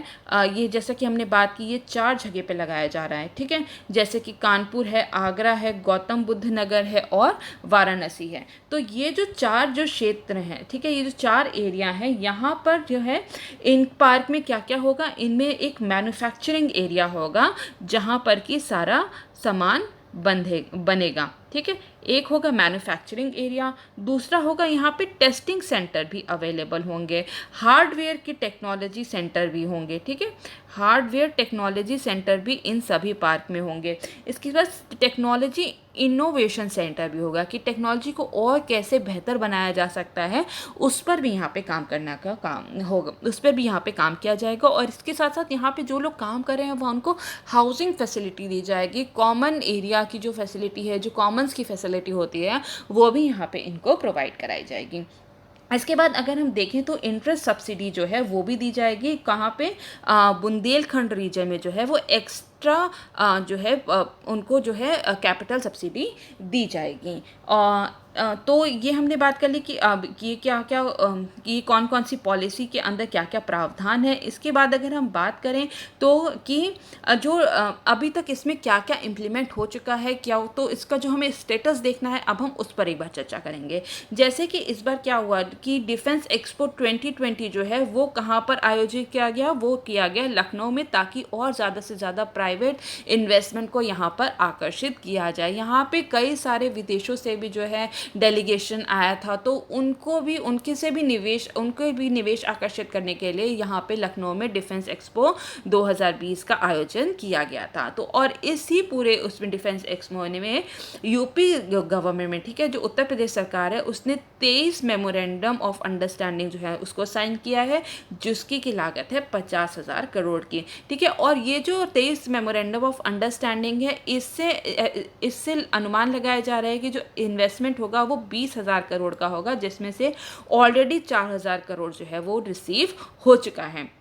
ये जैसा कि हमने बात की, ये 4 जगह पे लगाया जा रहा है, ठीक है? जैसे कि कानपुर है, आगरा है, गौतम बुद्ध नगर है और वाराणसी है। तो ये जो 4 जो क्षेत्र हैं, ठीक है? ये जो 4 एरिया हैं, यहाँ पर जो है इन पार्क में क्या-क्या होगा, इनमें एक मैन्युफैक्चरिंग एरिया होगा, जहाँ पर कि सारा सामान बनेगा, ठीक है? एक होगा मैन्युफैक्चरिंग एरिया, दूसरा होगा यहाँ पे टेस्टिंग सेंटर भी अवेलेबल होंगे, हार्डवेयर की टेक्नोलॉजी सेंटर भी होंगे, ठीक है? हार्डवेयर टेक्नोलॉजी सेंटर भी इन सभी पार्क में होंगे। इसके बाद टेक्नोलॉजी इनोवेशन सेंटर भी होगा कि टेक्नोलॉजी को और कैसे बेहतर बनाया जा सकता है, उस पर भी यहाँ पे काम करने का काम होगा, उस पर भी यहाँ पे काम किया जाएगा। और इसके साथ साथ यहाँ पे जो लोग काम कर रहे हैं वह उनको हाउसिंग फैसिलिटी दी जाएगी, कॉमन एरिया की जो फैसिलिटी है, जो कॉमन्स की फैसिलिटी होती है, वो भी यहाँ पे इनको प्रोवाइड कराई जाएगी। इसके बाद अगर हम देखें तो इंटरेस्ट सब्सिडी जो है वो भी दी जाएगी, कहाँ पे, बुंदेलखंड रीजन में जो है वो एक्स्ट्रा जो है उनको जो है कैपिटल सब्सिडी दी जाएगी। तो ये हमने बात कर ली कि ये क्या क्या कि कौन कौन सी पॉलिसी के अंदर क्या क्या प्रावधान है। इसके बाद अगर हम बात करें तो कि जो अभी तक इसमें क्या क्या इम्प्लीमेंट हो चुका है, क्या तो इसका जो हमें स्टेटस देखना है, अब हम उस पर एक बार चर्चा करेंगे। जैसे कि इस बार क्या हुआ कि डिफेंस एक्सपो 2020 जो है वो कहाँ पर आयोजित किया गया, वो किया गया लखनऊ में, ताकि और ज़्यादा से ज़्यादा प्राइवेट इन्वेस्टमेंट को यहाँ पर आकर्षित किया जाए। यहाँ पे कई सारे विदेशों से भी जो है डेलीगेशन आया था, तो उनको भी निवेश आकर्षित करने के लिए यहाँ पे लखनऊ में डिफेंस एक्सपो 2020 का आयोजन किया गया था। तो और इसी पूरे उसमें डिफेंस एक्सपो में यूपी गवर्नमेंट में, ठीक है, जो उत्तर प्रदेश सरकार है, उसने 23 मेमोरेंडम ऑफ अंडरस्टैंडिंग जो है उसको साइन किया है, जिसकी की लागत है 50,000 करोड़ की, ठीक है। और ये जो 23 मेमोरेंडम ऑफ अंडरस्टैंडिंग है, इससे अनुमान लगाया जा रहा है कि जो इन्वेस्टमेंट होगा वो 20,000 करोड़ का होगा, जिसमें से ऑलरेडी 4,000 करोड़ जो है वो रिसीव हो चुका है।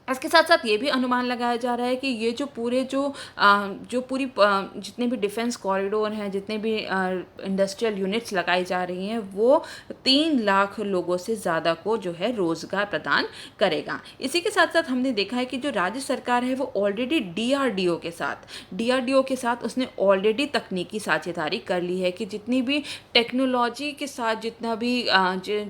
इसके साथ साथ ये भी अनुमान लगाया जा रहा है कि ये जो पूरे जो पूरी जितने भी डिफेंस कॉरिडोर हैं, जितने भी इंडस्ट्रियल यूनिट्स लगाई जा रही हैं, वो 3 लाख लोगों से ज़्यादा को जो है रोज़गार प्रदान करेगा। इसी के साथ साथ हमने देखा है कि जो राज्य सरकार है वो ऑलरेडी डीआरडीओ के साथ उसने ऑलरेडी तकनीकी साझेदारी कर ली है कि जितनी भी टेक्नोलॉजी के साथ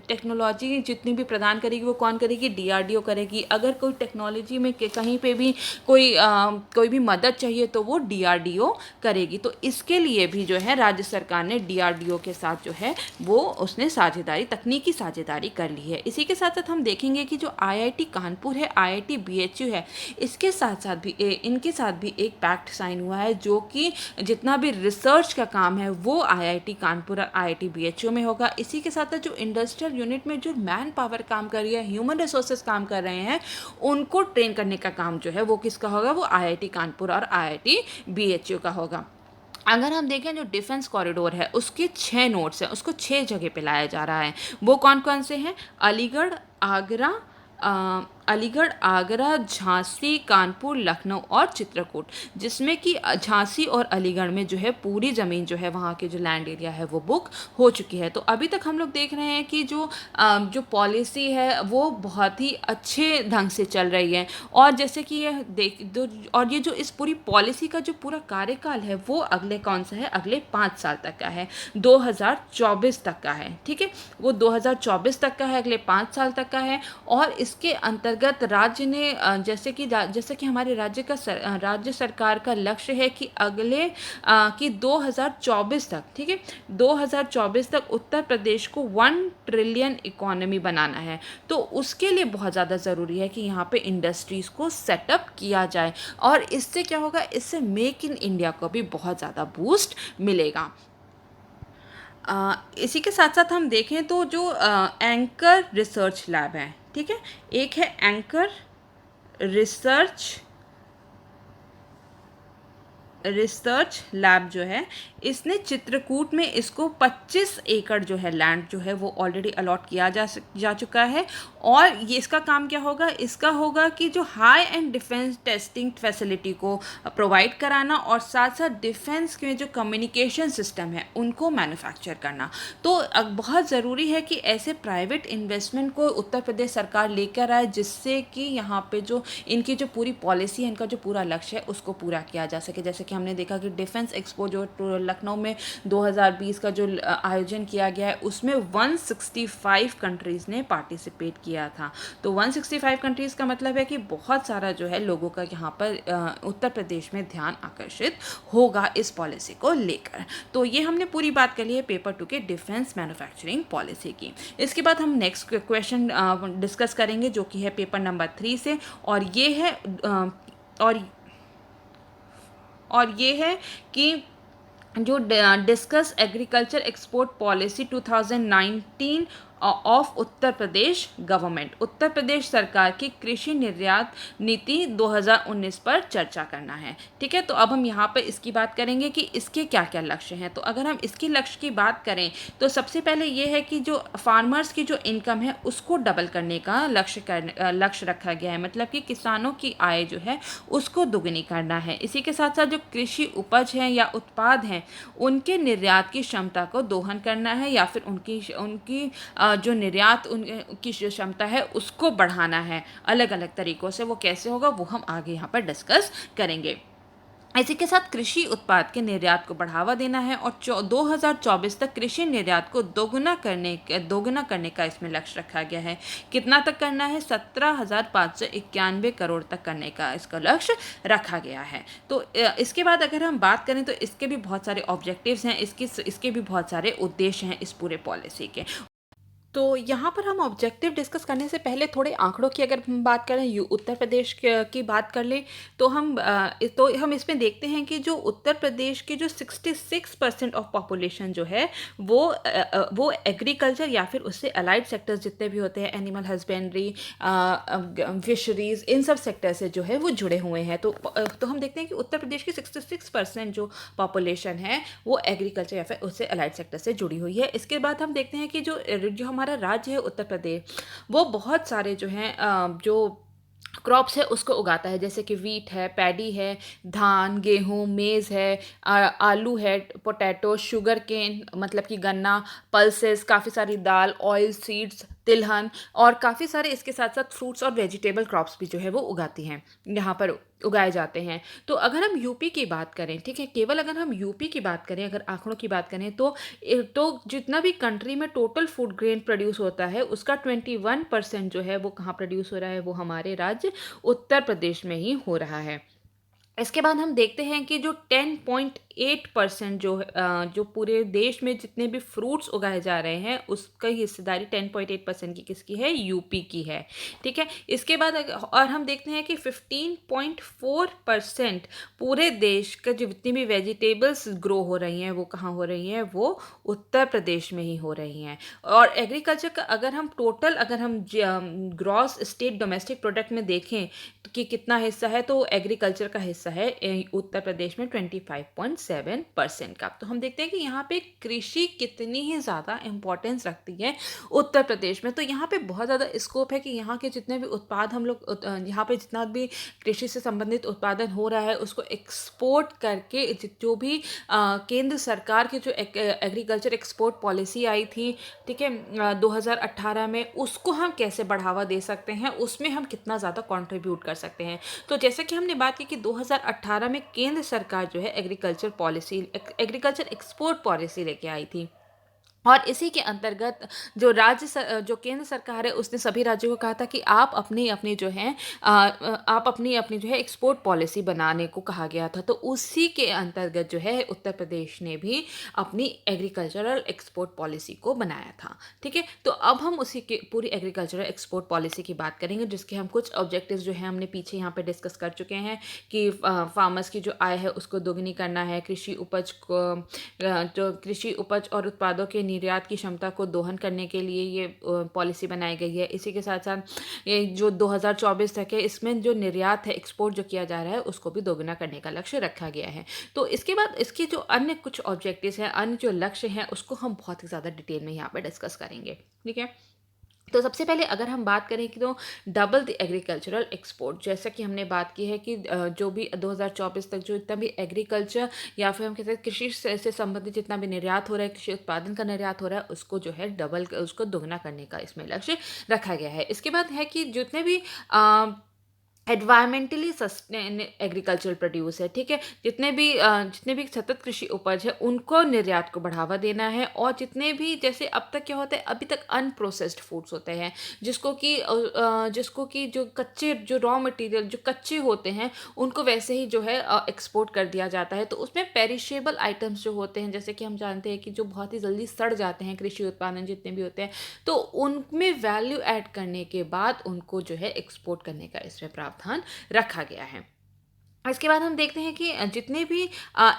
टेक्नोलॉजी जितनी भी प्रदान करेगी वो कौन करेगी, डीआरडीओ करेगी। अगर कोई टेक्नोलॉजी में कहीं पे भी कोई भी मदद चाहिए तो वो डीआरडीओ करेगी। तो इसके लिए भी जो है राज्य सरकार ने डीआरडीओ के साथ जो है वो उसने तकनीकी साझेदारी कर ली है। इसी के साथ साथ हम देखेंगे कि जो आईआईटी कानपुर है, आईआईटी बीएचयू है, इनके साथ भी एक पैक्ट साइन हुआ है, जो कि जितना भी रिसर्च का काम है वो आईआईटी कानपुर और आईआईटी बीएचयू में होगा। इसी के साथ साथ जो इंडस्ट्रियल यूनिट में जो मैन पावर काम कर रही है, ह्यूमन रिसोर्सेज काम कर रहे हैं, उनको ट्रेन करने का काम जो है वो किसका होगा, वो आईआईटी कानपुर और आईआईटी बीएचयू का होगा। अगर हम देखें जो डिफेंस कॉरिडोर है उसके 6 नोड्स हैं, उसको 6 जगह पे लाया जा रहा है। वो कौन कौन से हैं, अलीगढ़, आगरा, झांसी, कानपुर, लखनऊ और चित्रकूट, जिसमें कि झांसी और अलीगढ़ में जो है पूरी ज़मीन जो है वहाँ के जो लैंड एरिया है वो बुक हो चुकी है। तो अभी तक हम लोग देख रहे हैं कि जो पॉलिसी है वो बहुत ही अच्छे ढंग से चल रही है। और जैसे कि और ये जो इस पूरी पॉलिसी का जो पूरा कार्यकाल है वो अगले कौन सा है, अगले 5 साल तक का है, 2024 तक का है, ठीक है। वो 2024 तक का है, अगले 5 साल तक का है। और इसके अंतर्गत राज्य ने जैसे कि हमारे राज्य सरकार का लक्ष्य है कि कि 2024 तक, ठीक है, 2024 तक उत्तर प्रदेश को 1 ट्रिलियन इकोनॉमी बनाना है। तो उसके लिए बहुत ज़्यादा ज़रूरी है कि यहाँ पे इंडस्ट्रीज़ को सेटअप किया जाए। और इससे क्या होगा, इससे मेक इन इंडिया को भी बहुत ज़्यादा बूस्ट मिलेगा। इसी के साथ साथ हम देखें तो जो एंकर रिसर्च लैब है, ठीक है, एक है एंकर रिसर्च रिसर्च लैब जो है, इसने चित्रकूट में इसको 25 एकड़ जो है लैंड जो है वो ऑलरेडी अलॉट किया जा चुका है। और ये इसका काम क्या होगा, इसका होगा कि जो high and defence testing facility को प्रोवाइड कराना और साथ साथ डिफेंस के जो कम्युनिकेशन सिस्टम है उनको मैन्युफैक्चर करना। तो बहुत ज़रूरी है कि ऐसे प्राइवेट इन्वेस्टमेंट को उत्तर प्रदेश सरकार लेकर आए, जिससे कि यहाँ पे जो इनकी जो पूरी पॉलिसी है, इनका जो पूरा लक्ष्य है उसको पूरा किया जा सके। जैसे कि हमने देखा कि डिफेंस एक्सपो जो लखनऊ में 2020 का जो आयोजन किया गया है, उसमें 165 कंट्रीज़ ने पार्टिसिपेट किया था। तो 165 कंट्रीज़ का मतलब है कि बहुत सारा जो है लोगों का यहाँ पर उत्तर प्रदेश में ध्यान आकर्षित होगा इस पॉलिसी को लेकर। तो ये हमने पूरी बात कर ली है पेपर 2 के डिफेंस मैन्युफैक्चरिंग पॉलिसी की। इसके बाद हम नेक्स्ट क्वेश्चन डिस्कस करेंगे जो कि है पेपर नंबर 3 से, और ये है और ये है कि जो discuss agriculture export policy 2019 of Uttar Pradesh government, Uttar Pradesh सरकार की कृषि निर्यात नीति 2019 पर चर्चा करना है। ठीक है, तो अब हम यहाँ पर इसकी बात करेंगे कि इसके क्या क्या लक्ष्य हैं। तो अगर हम इसके लक्ष्य की बात करें तो सबसे पहले ये है कि जो फार्मर्स की जो इनकम है उसको डबल करने का लक्ष्य रखा गया है, मतलब कि किसानों की आय जो है उसको दुगनी करना है। इसी के साथ साथ जो कृषि उपज है या उत्पाद हैं उनके निर्यात की क्षमता को दोहन करना है, या फिर उनकी जो निर्यात उनकी जो क्षमता है उसको बढ़ाना है अलग अलग तरीक़ों से। वो कैसे होगा वो हम आगे यहाँ पर डिस्कस करेंगे। इसी के साथ कृषि उत्पाद के निर्यात को बढ़ावा देना है और 2024 तक कृषि निर्यात को दोगुना करने का इसमें लक्ष्य रखा गया है। कितना तक करना है? 17,591 करोड़ तक करने का इसका लक्ष्य रखा गया है। तो इसके बाद अगर हम बात करें तो इसके भी बहुत सारे ऑब्जेक्टिव्स हैं, इसके भी बहुत सारे उद्देश्य हैं इस पूरे पॉलिसी के। तो यहाँ पर हम ऑब्जेक्टिव डिस्कस करने से पहले थोड़े आंकड़ों की अगर हम बात करें, उत्तर प्रदेश की बात कर लें तो हम इसमें देखते हैं कि जो उत्तर प्रदेश की जो 66% ऑफ पॉपुलेशन जो है वो एग्रीकल्चर या फिर उससे अलाइड सेक्टर्स जितने भी होते हैं, एनिमल हस्बेंड्री, फिशरीज, इन सब सेक्टर से जो है वो जुड़े हुए हैं। तो हम देखते हैं कि उत्तर प्रदेश की 66% जो पॉपुलेशन है वो एग्रीकल्चर या फिर उससे अलाइड सेक्टर से जुड़ी हुई है। इसके बाद हम देखते हैं कि जो हमारा राज्य है उत्तर प्रदेश, वो बहुत सारे जो हैं जो क्रॉप्स है उसको उगाता है, जैसे कि वीट है, पैडी है, धान, गेहूँ, मेज़ है, आलू है, पोटैटो, शुगर केन मतलब कि गन्ना, पल्सेस, काफ़ी सारी दाल, ऑयल सीड्स, तिलहन और काफ़ी सारे इसके साथ साथ फ्रूट्स और वेजिटेबल क्रॉप्स भी जो है वो उगाती हैं, यहाँ पर उगाए जाते हैं। तो अगर हम यूपी की बात करें, ठीक है, केवल अगर हम यूपी की बात करें, अगर आंकड़ों की बात करें तो जितना भी कंट्री में टोटल फूड ग्रेन प्रोड्यूस होता है उसका 21% जो है वो कहाँ प्रोड्यूस हो रहा है, वो हमारे राज्य उत्तर प्रदेश में ही हो रहा है। इसके बाद हम देखते हैं कि जो 10.8% जो पूरे देश में जितने भी फ्रूट्स उगाए जा रहे हैं उसकी हिस्सेदारी 10.8% की किसकी है? यूपी की है। ठीक है, इसके बाद और हम देखते हैं कि 15.4% पूरे देश का जो जितनी भी वेजिटेबल्स ग्रो हो रही हैं वो कहाँ हो रही हैं? वो उत्तर प्रदेश में ही हो रही हैं। और एग्रीकल्चर का अगर हम ग्रॉस स्टेट डोमेस्टिक प्रोडक्ट में देखें कि कितना हिस्सा है, तो एग्रीकल्चर का हिस्सा है उत्तर प्रदेश में 25.7% का। तो हम देखते हैं कि यहाँ पे कृषि कितनी ही ज़्यादा इम्पोर्टेंस रखती है उत्तर प्रदेश में। तो यहाँ पे बहुत ज़्यादा स्कोप है कि यहाँ के जितने भी उत्पाद हम लोग यहाँ पे जितना भी कृषि से संबंधित उत्पादन हो रहा है उसको एक्सपोर्ट करके जो भी केंद्र सरकार की जो एग्रीकल्चर एक्सपोर्ट पॉलिसी आई थी, ठीक है, 2018 में, उसको हम कैसे बढ़ावा दे सकते हैं, उसमें हम कितना ज़्यादा कंट्रीब्यूट कर सकते हैं। तो जैसे कि हमने बात की कि 2018 में केंद्र सरकार जो है एग्रीकल्चर एक्सपोर्ट पॉलिसी लेके आई थी, और इसी के अंतर्गत जो केंद्र सरकार है उसने सभी राज्यों को कहा था कि आप अपनी जो है एक्सपोर्ट पॉलिसी बनाने को कहा गया था। तो उसी के अंतर्गत जो है उत्तर प्रदेश ने भी अपनी एग्रीकल्चरल एक्सपोर्ट पॉलिसी को बनाया था। ठीक है, तो अब हम उसी के पूरी एग्रीकल्चरल एक्सपोर्ट पॉलिसी की बात करेंगे, जिसके हम कुछ ऑब्जेक्टिव्स जो है हमने पीछे यहाँ पे डिस्कस कर चुके हैं कि फार्मर्स की जो आय है उसको दोगुनी करना है, कृषि उपज और उत्पादों के निर्यात की क्षमता को दोहन करने के लिए ये पॉलिसी बनाई गई है। इसी के साथ साथ ये जो 2024 तक है, इसमें जो निर्यात है, एक्सपोर्ट जो किया जा रहा है, उसको भी दोगुना करने का लक्ष्य रखा गया है। तो इसके बाद इसके जो अन्य कुछ ऑब्जेक्टिव्स हैं, अन्य जो लक्ष्य हैं, उसको हम बहुत ही ज़्यादा डिटेल में यहाँ पे डिस्कस करेंगे। ठीक है, तो सबसे पहले अगर हम बात करें कि तो डबल द एग्रीकल्चरल एक्सपोर्ट, जैसा कि हमने बात की है कि जो भी 2024 तक जो इतना भी एग्रीकल्चर या फिर हम कहते हैं कृषि से संबंधित जितना भी निर्यात हो रहा है, कृषि उत्पादन का निर्यात हो रहा है, उसको जो है डबल उसको दोगुना करने का इसमें लक्ष्य रखा गया है। इसके बाद है कि जितने भी एनवायरमेंटली सस्टेन एग्रीकल्चरल प्रोड्यूस है, ठीक है, जितने भी सतत कृषि उपज है, उनको निर्यात को बढ़ावा देना है। और जितने भी जैसे अब तक क्या होता है, अभी तक अनप्रोसेस्ड फूड्स होते हैं, जिसको कि जो कच्चे, जो रॉ मटेरियल जो कच्चे होते हैं, उनको वैसे ही जो है एक्सपोर्ट कर दिया जाता है। तो उसमें पेरिशेबल आइटम्स जो होते हैं, जैसे कि हम जानते हैं कि जो बहुत ही जल्दी सड़ जाते हैं, कृषि उत्पादन जितने भी होते हैं, तो उनमें वैल्यू ऐड करने के बाद उनको जो है एक्सपोर्ट करने का इसमें प्रावधान रखा गया है। इसके बाद हम देखते हैं कि जितने भी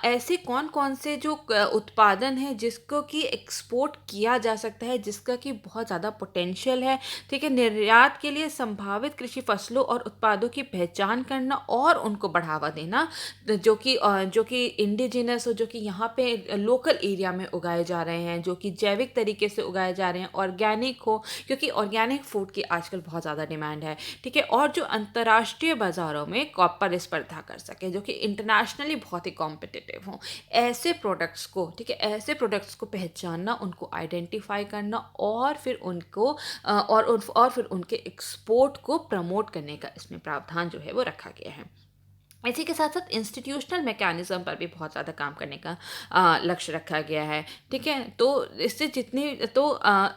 ऐसे कौन कौन से जो उत्पादन है जिसको कि एक्सपोर्ट किया जा सकता है, जिसका कि बहुत ज़्यादा पोटेंशियल है। ठीक है, निर्यात के लिए संभावित कृषि फसलों और उत्पादों की पहचान करना और उनको बढ़ावा देना, जो कि इंडिजिनस हो, जो कि यहाँ पे लोकल एरिया में उगाए जा रहे हैं, जो कि जैविक तरीके से उगाए जा रहे हैं, ऑर्गेनिक हो, क्योंकि ऑर्गेनिक फूड की आजकल बहुत ज़्यादा डिमांड है। ठीक है, और जो अंतर्राष्ट्रीय बाज़ारों में प्रतिस्पर्धा कर सके, जो कि इंटरनेशनली बहुत ही कॉम्पिटिटिव हों, ऐसे प्रोडक्ट्स को, ठीक है, ऐसे प्रोडक्ट्स को पहचानना, उनको आइडेंटिफाई करना और फिर उनको और फिर उनके एक्सपोर्ट को प्रमोट करने का इसमें प्रावधान जो है वो रखा गया है। इसी के साथ साथ इंस्टीट्यूशनल मैकेनिज्म पर भी बहुत ज़्यादा काम करने का लक्ष्य रखा गया है। ठीक है, तो इससे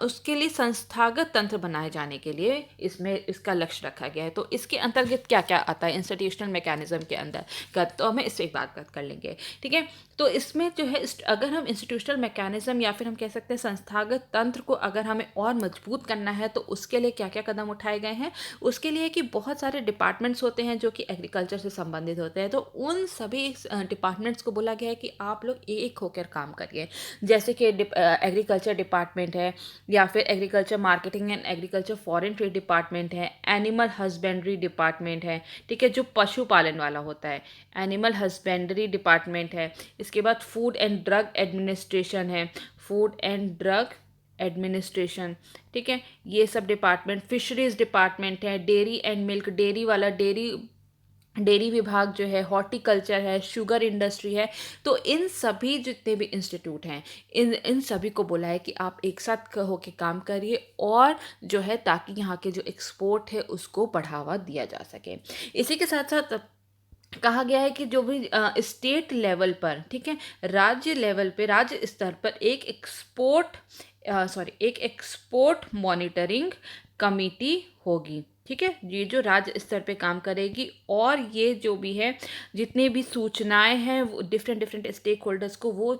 उसके लिए संस्थागत तंत्र बनाए जाने के लिए इसमें इसका लक्ष्य रखा गया है। तो इसके अंतर्गत क्या क्या आता है इंस्टीट्यूशनल मैकेनिज्म के अंदर, तो हमें इससे एक बात कर लेंगे। ठीक है, तो इसमें जो है अगर हम इंस्टीट्यूशनल मैकेनिज्म या फिर हम कह सकते हैं संस्थागत तंत्र को अगर हमें और मजबूत करना है, तो उसके लिए क्या क्या कदम उठाए गए हैं। उसके लिए कि बहुत सारे डिपार्टमेंट्स होते हैं जो कि एग्रीकल्चर से संबंधित होते हैं, तो उन सभी डिपार्टमेंट्स को बोला गया है कि आप लोग एक होकर काम करिए। जैसे कि एग्रीकल्चर डिपार्टमेंट है, या फिर agriculture marketing and agriculture foreign trade department है, एनिमल हस्बेंड्री डिपार्टमेंट है, ठीक है, जो पशुपालन वाला होता है, एनिमल हस्बेंड्री डिपार्टमेंट है। इसके बाद फूड एंड ड्रग एडमिनिस्ट्रेशन है, फूड एंड ड्रग एडमिनिस्ट्रेशन, ठीक है, ये सब डिपार्टमेंट। फिशरीज डिपार्टमेंट है, डेयरी एंड मिल्क, डेयरी विभाग जो है, हॉर्टिकल्चर है, शुगर इंडस्ट्री है। तो इन सभी जितने भी इंस्टीट्यूट हैं, इन सभी को बोला है कि आप एक साथ होकर काम करिए, और जो है ताकि यहाँ के जो एक्सपोर्ट है उसको बढ़ावा दिया जा सके। इसी के साथ साथ कहा गया है कि जो भी स्टेट लेवल पर, ठीक है, राज्य स्तर पर एक एक्सपोर्ट मॉनिटरिंग कमेटी होगी। ठीक है, ये जो राज्य स्तर पे काम करेगी, और ये जो भी है जितनी भी सूचनाएं हैं वो डिफरेंट स्टेक होल्डर्स को वो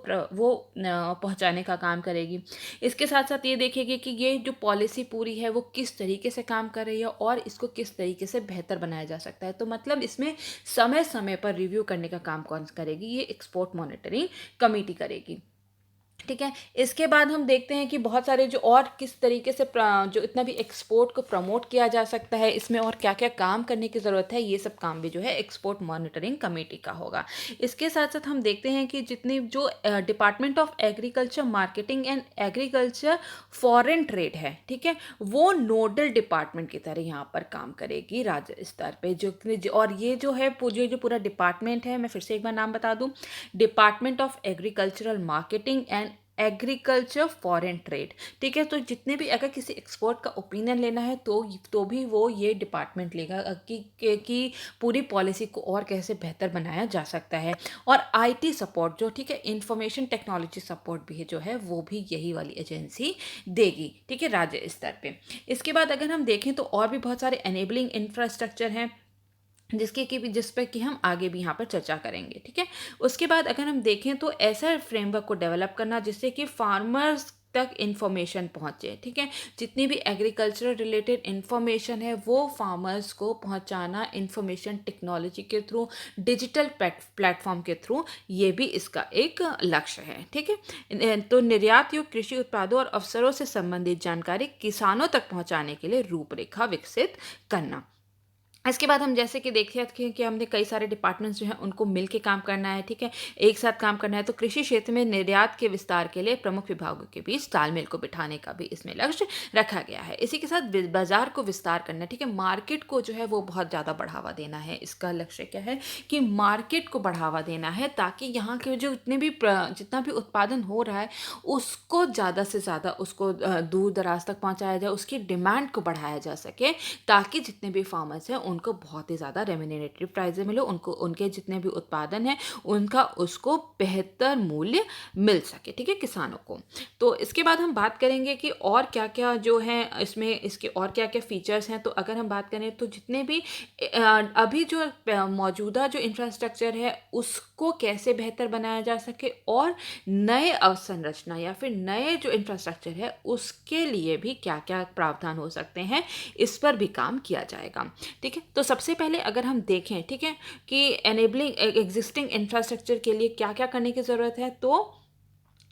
पहुंचाने का काम करेगी। इसके साथ साथ ये देखेगी कि ये जो पॉलिसी पूरी है वो किस तरीके से काम कर रही है और इसको किस तरीके से बेहतर बनाया जा सकता है। तो मतलब इसमें समय समय पर रिव्यू करने का काम कौन करेगी, ये एक्सपोर्ट मॉनिटरिंग कमेटी करेगी। ठीक है, इसके बाद हम देखते हैं कि बहुत सारे जो और किस तरीके से जो इतना भी एक्सपोर्ट को प्रमोट किया जा सकता है, इसमें और क्या क्या काम करने की ज़रूरत है, ये सब काम भी जो है एक्सपोर्ट मॉनिटरिंग कमेटी का होगा। इसके साथ साथ हम देखते हैं कि जितनी जो department of agriculture marketing and agriculture foreign trade है, ठीक है, वो नोडल डिपार्टमेंट की तरह यहाँ पर काम करेगी राज्य स्तर पे। और ये जो है जो पूरा डिपार्टमेंट है, मैं फिर से एक बार नाम बता दूँ, department of agricultural marketing and agriculture foreign trade. ठीक है, तो जितने भी अगर किसी एक्सपोर्ट का ओपिनियन लेना है तो भी वो ये डिपार्टमेंट लेगा कि पूरी पॉलिसी को और कैसे बेहतर बनाया जा सकता है। और आईटी सपोर्ट जो, ठीक है, इंफॉर्मेशन टेक्नोलॉजी सपोर्ट भी जो है वो भी यही वाली एजेंसी देगी। ठीक है, राज्य स्तर पे। इसके बाद अगर हम देखें तो और भी बहुत सारे एनेबलिंग इंफ्रास्ट्रक्चर हैं जिस पर कि हम आगे भी यहाँ पर चर्चा करेंगे। ठीक है, उसके बाद अगर हम देखें तो ऐसा फ्रेमवर्क को डेवलप करना जिससे कि फार्मर्स तक इन्फॉर्मेशन पहुँचे, ठीक है। जितनी भी एग्रीकल्चर रिलेटेड इन्फॉर्मेशन है वो फार्मर्स को पहुँचाना इन्फॉर्मेशन टेक्नोलॉजी के थ्रू, डिजिटल प्लेटफॉर्म के थ्रू, ये भी इसका एक लक्ष्य है, ठीक है। तो निर्यात योग्य कृषि उत्पादों और अवसरों से संबंधित जानकारी किसानों तक पहुंचाने के लिए रूपरेखा विकसित करना। इसके बाद हम जैसे कि देखते हैं कि हमने कई सारे डिपार्टमेंट्स जो हैं उनको मिल के काम करना है, ठीक है, एक साथ काम करना है। तो कृषि क्षेत्र में निर्यात के विस्तार के लिए प्रमुख विभागों के बीच तालमेल को बिठाने का भी इसमें लक्ष्य रखा गया है। इसी के साथ बाजार को विस्तार करना, ठीक है, मार्केट को जो है वो बहुत ज़्यादा बढ़ावा देना है। इसका लक्ष्य क्या है कि मार्केट को बढ़ावा देना है ताकि यहाँ के जो जितना भी उत्पादन हो रहा है उसको ज़्यादा से ज़्यादा उसको दूर दराज तक पहुँचाया जाए, उसकी डिमांड को बढ़ाया जा सके, ताकि जितने भी फार्मर्स हैं उनको बहुत ही ज़्यादा रेम्यूनरेटिव प्राइजें मिले, उनको उनके जितने भी उत्पादन हैं उनका उसको बेहतर मूल्य मिल सके, ठीक है, किसानों को। तो इसके बाद हम बात करेंगे कि और क्या क्या जो है इसमें इसके और क्या क्या फीचर्स हैं। तो अगर हम बात करें तो जितने भी अभी जो मौजूदा जो इंफ्रास्ट्रक्चर है उसको कैसे बेहतर बनाया जा सके, और नए अवसंरचना या फिर नए जो इंफ्रास्ट्रक्चर है उसके लिए भी क्या क्या प्रावधान हो सकते हैं, इस पर भी काम किया जाएगा, ठीक है। तो सबसे पहले अगर हम देखें, ठीक है, कि एनेबलिंग एग्जिस्टिंग इंफ्रास्ट्रक्चर के लिए क्या क्या करने की ज़रूरत है, तो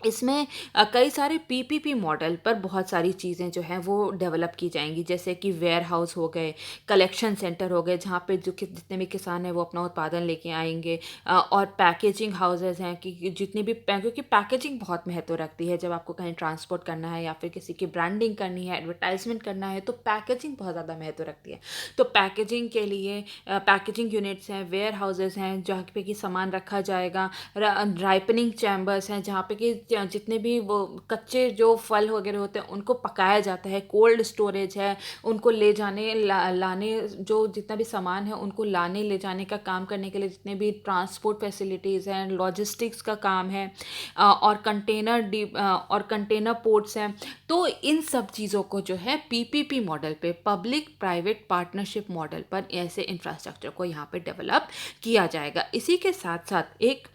इसमें कई सारे पीपीपी मॉडल पर बहुत सारी चीज़ें जो हैं वो डेवलप की जाएंगी, जैसे कि वेयर हाउस हो गए, कलेक्शन सेंटर हो गए, जहाँ पे जितने भी किसान हैं वो अपना उत्पादन लेके आएंगे, और पैकेजिंग हाउसेज हैं कि जितनी भी क्योंकि पैकेजिंग बहुत महत्व रखती है। जब आपको कहीं ट्रांसपोर्ट करना है या फिर किसी की ब्रांडिंग करनी है, एडवर्टाइजमेंट करना है, तो पैकेजिंग बहुत ज़्यादा महत्व रखती है। तो पैकेजिंग के लिए पैकेजिंग यूनिट्स हैं, वेयर हाउसेज हैं जहाँ पे कि सामान रखा जाएगा, राइपनिंग चैम्बर्स हैं जहाँ पे कि जितने भी वो कच्चे जो फल वगैरह होते हैं उनको पकाया जाता है, कोल्ड स्टोरेज है, उनको ले जाने लाने जो जितना भी सामान है उनको लाने ले जाने का काम करने के लिए जितने भी ट्रांसपोर्ट फैसिलिटीज़ हैं, लॉजिस्टिक्स का काम है, और कंटेनर पोर्ट्स हैं। तो इन सब चीज़ों को जो है पीपीपी मॉडल पे, पब्लिक प्राइवेट पार्टनरशिप मॉडल पर ऐसे इंफ्रास्ट्रक्चर को यहाँ पे डेवलप किया जाएगा। इसी के साथ साथ एक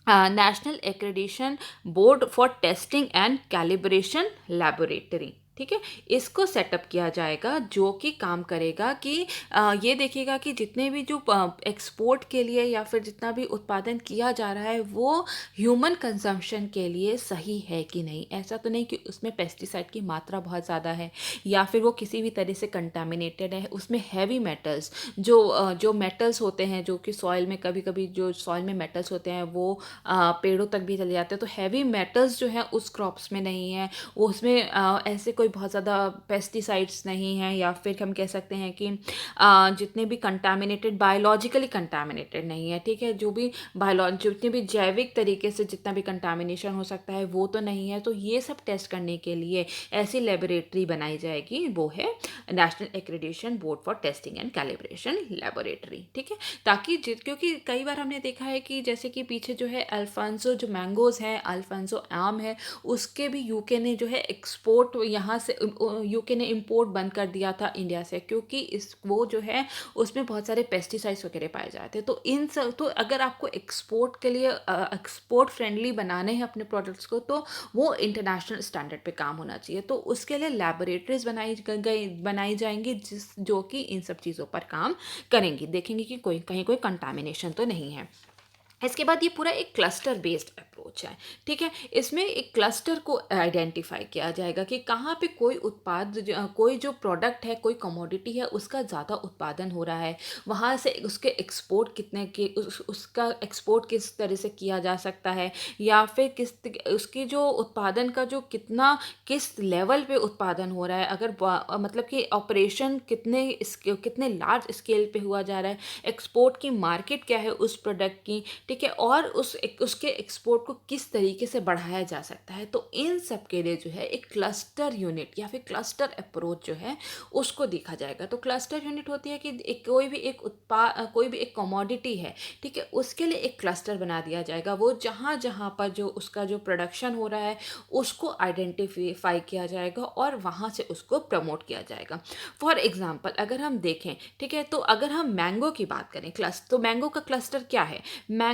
national accreditation board for testing and calibration laboratory, ठीक है, इसको सेटअप किया जाएगा, जो कि काम करेगा कि ये देखेगा कि जितने भी जो एक्सपोर्ट के लिए या फिर जितना भी उत्पादन किया जा रहा है वो ह्यूमन कंजम्पशन के लिए सही है कि नहीं। ऐसा तो नहीं कि उसमें पेस्टिसाइड की मात्रा बहुत ज़्यादा है या फिर वो किसी भी तरह से कंटामिनेटेड है, उसमें हैवी मेटल्स जो मेटल्स होते हैं, जो कि सॉइल में कभी कभी जो सॉइल में मेटल्स होते हैं वो पेड़ों तक भी चले जाते हैं। तो हैवी मेटल्स जो हैं उस क्रॉप्स में नहीं है, वो उसमें ऐसे कोई बहुत ज़्यादा पेस्टिसाइड्स नहीं हैं, या फिर हम कह सकते हैं कि जितने भी कंटामिनेटेड, बायोलॉजिकली कंटामिनेटेड नहीं है, ठीक है, जितने भी जैविक तरीके से जितना भी कंटामिनेशन हो सकता है वो तो नहीं है। तो ये सब टेस्ट करने के लिए ऐसी लेबोरेटरी बनाई जाएगी, वो है national accreditation board for testing and calibration laboratory, ठीक है। ताकि क्योंकि कई बार हमने देखा है कि जैसे कि पीछे जो है अल्फांसो जो मैंगोज़ हैं, अल्फांसो आम है, उसके भी यूके ने जो है एक्सपोर्ट यहाँ से यूके ने इंपोर्ट बंद कर दिया था इंडिया से, क्योंकि वो जो है उसमें बहुत सारे पेस्टिसाइड्स वगैरह पाए जाते हैं। तो इन सब तो अगर आपको एक्सपोर्ट के लिए एक्सपोर्ट फ्रेंडली बनाने हैं अपने प्रोडक्ट्स को, तो वो इंटरनेशनल स्टैंडर्ड पे काम होना चाहिए। तो उसके लिए लैबोरेटरीज बनाई जाएंगी जो कि इन सब चीज़ों पर काम करेंगी, देखेंगे कि कहीं कोई कंटामिनेशन तो नहीं है। इसके बाद ये पूरा एक क्लस्टर बेस्ड अप्रोच है, ठीक है। इसमें एक क्लस्टर को आइडेंटिफाई किया जाएगा कि कहाँ पे कोई कोई जो प्रोडक्ट है, कोई कमोडिटी है, उसका ज़्यादा उत्पादन हो रहा है, वहाँ से उसके एक्सपोर्ट कितने के उसका एक्सपोर्ट किस तरह से किया जा सकता है, या फिर उसकी जो उत्पादन का जो किस लेवल पे उत्पादन हो रहा है, अगर मतलब कि ऑपरेशन कितने लार्ज स्केल पे हुआ जा रहा है, एक्सपोर्ट की मार्केट क्या है उस प्रोडक्ट की, ठीक है, और उसके एक्सपोर्ट को किस तरीके से बढ़ाया जा सकता है। तो इन सब के लिए जो है एक क्लस्टर यूनिट या फिर क्लस्टर अप्रोच जो है उसको देखा जाएगा। तो क्लस्टर यूनिट होती है कि कोई भी एक कमोडिटी है, ठीक है, उसके लिए एक क्लस्टर बना दिया जाएगा। वो जहाँ जहाँ पर जो उसका जो प्रोडक्शन हो रहा है उसको आइडेंटिफाई किया जाएगा और वहाँ से उसको प्रमोट किया जाएगा। फॉर एग्जाम्पल अगर हम देखें, ठीक है, तो अगर हम मैंगो की बात करें तो मैंगो का क्लस्टर क्या है।